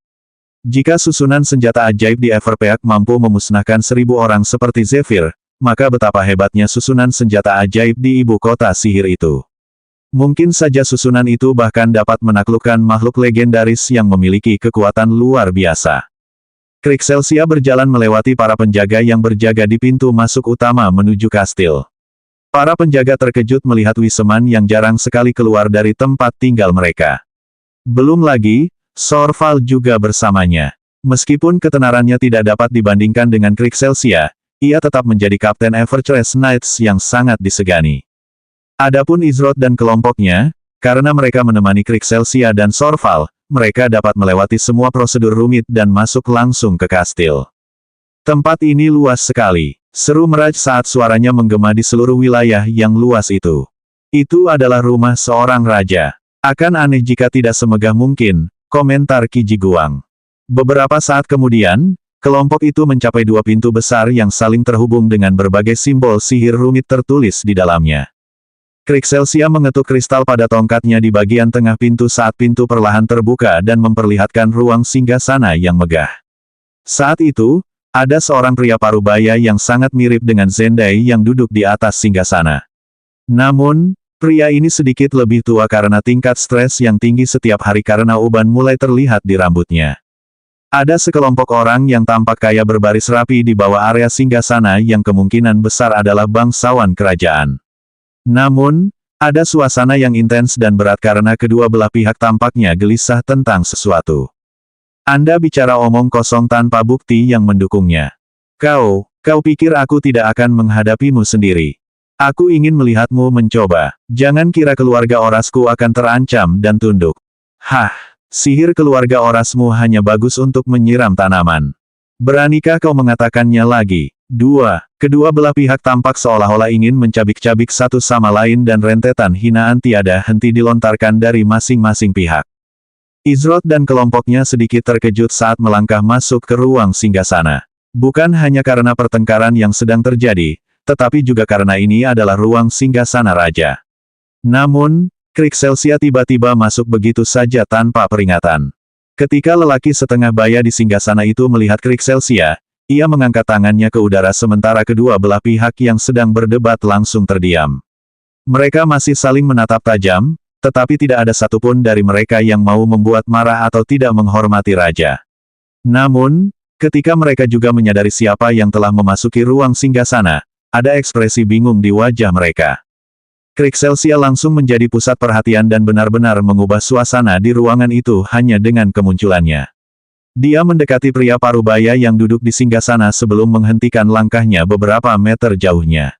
Jika susunan senjata ajaib di Everpeak mampu memusnahkan 1000 orang seperti Zephyr, maka betapa hebatnya susunan senjata ajaib di ibu kota sihir itu. Mungkin saja susunan itu bahkan dapat menaklukkan makhluk legendaris yang memiliki kekuatan luar biasa. Krixelsia berjalan melewati para penjaga yang berjaga di pintu masuk utama menuju kastil. Para penjaga terkejut melihat Wiseman yang jarang sekali keluar dari tempat tinggal mereka. Belum lagi, Sorval juga bersamanya. Meskipun ketenarannya tidak dapat dibandingkan dengan Krixelsia, ia tetap menjadi Kapten Everchase Knights yang sangat disegani. Adapun Izrod dan kelompoknya, karena mereka menemani Krixelsia dan Sorval, mereka dapat melewati semua prosedur rumit dan masuk langsung ke kastil. Tempat ini luas sekali. Seru Meraj saat suaranya menggema di seluruh wilayah yang luas itu. Itu adalah rumah seorang raja. Akan aneh jika tidak semegah mungkin, komentar Qi Jiguang. Beberapa saat kemudian, kelompok itu mencapai 2 pintu besar yang saling terhubung dengan berbagai simbol sihir rumit tertulis di dalamnya. Krixelsia mengetuk kristal pada tongkatnya di bagian tengah pintu saat pintu perlahan terbuka dan memperlihatkan ruang singgasana yang megah. Saat itu, ada seorang pria parubaya yang sangat mirip dengan Zendai yang duduk di atas singgasana. Namun, pria ini sedikit lebih tua karena tingkat stres yang tinggi setiap hari karena uban mulai terlihat di rambutnya. Ada sekelompok orang yang tampak kaya berbaris rapi di bawah area singgasana yang kemungkinan besar adalah bangsawan kerajaan. Namun, ada suasana yang intens dan berat karena kedua belah pihak tampaknya gelisah tentang sesuatu. Anda bicara omong kosong tanpa bukti yang mendukungnya. Kau pikir aku tidak akan menghadapimu sendiri. Aku ingin melihatmu mencoba. Jangan kira keluarga orasku akan terancam dan tunduk. Hah, sihir keluarga orasmu hanya bagus untuk menyiram tanaman. Beranikah kau mengatakannya lagi? Kedua belah pihak tampak seolah-olah ingin mencabik-cabik satu sama lain dan rentetan hinaan tiada henti dilontarkan dari masing-masing pihak. Izrod dan kelompoknya sedikit terkejut saat melangkah masuk ke ruang singgasana. Bukan hanya karena pertengkaran yang sedang terjadi, tetapi juga karena ini adalah ruang singgasana raja. Namun, Krixelsia tiba-tiba masuk begitu saja tanpa peringatan. Ketika lelaki setengah baya di singgasana itu melihat Krixelsia, ia mengangkat tangannya ke udara sementara kedua belah pihak yang sedang berdebat langsung terdiam. Mereka masih saling menatap tajam, tetapi tidak ada satupun dari mereka yang mau membuat marah atau tidak menghormati raja. Namun, ketika mereka juga menyadari siapa yang telah memasuki ruang singgasana, ada ekspresi bingung di wajah mereka. Krixelsia langsung menjadi pusat perhatian dan benar-benar mengubah suasana di ruangan itu hanya dengan kemunculannya. Dia mendekati pria parubaya yang duduk di singgasana sebelum menghentikan langkahnya beberapa meter jauhnya.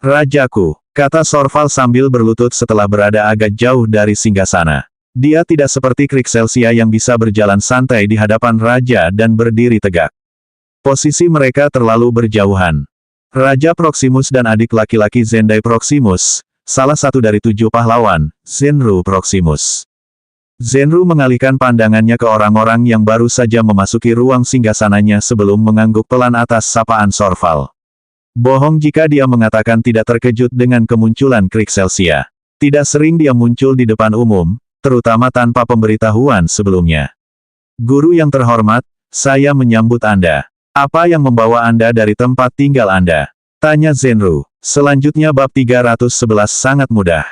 "Rajaku," kata Sorval sambil berlutut setelah berada agak jauh dari singgasana. Dia tidak seperti Krixelsia yang bisa berjalan santai di hadapan raja dan berdiri tegak. Posisi mereka terlalu berjauhan. Raja Proximus dan adik laki-laki Zendai Proximus, salah satu dari 7 pahlawan, Zenru Proximus. Zenru mengalihkan pandangannya ke orang-orang yang baru saja memasuki ruang singgasananya sebelum mengangguk pelan atas sapaan Sorval. Bohong jika dia mengatakan tidak terkejut dengan kemunculan Krixelsia. Tidak sering dia muncul di depan umum, terutama tanpa pemberitahuan sebelumnya. "Guru yang terhormat, saya menyambut Anda. Apa yang membawa Anda dari tempat tinggal Anda?" tanya Zenru. Selanjutnya bab 311 sangat mudah.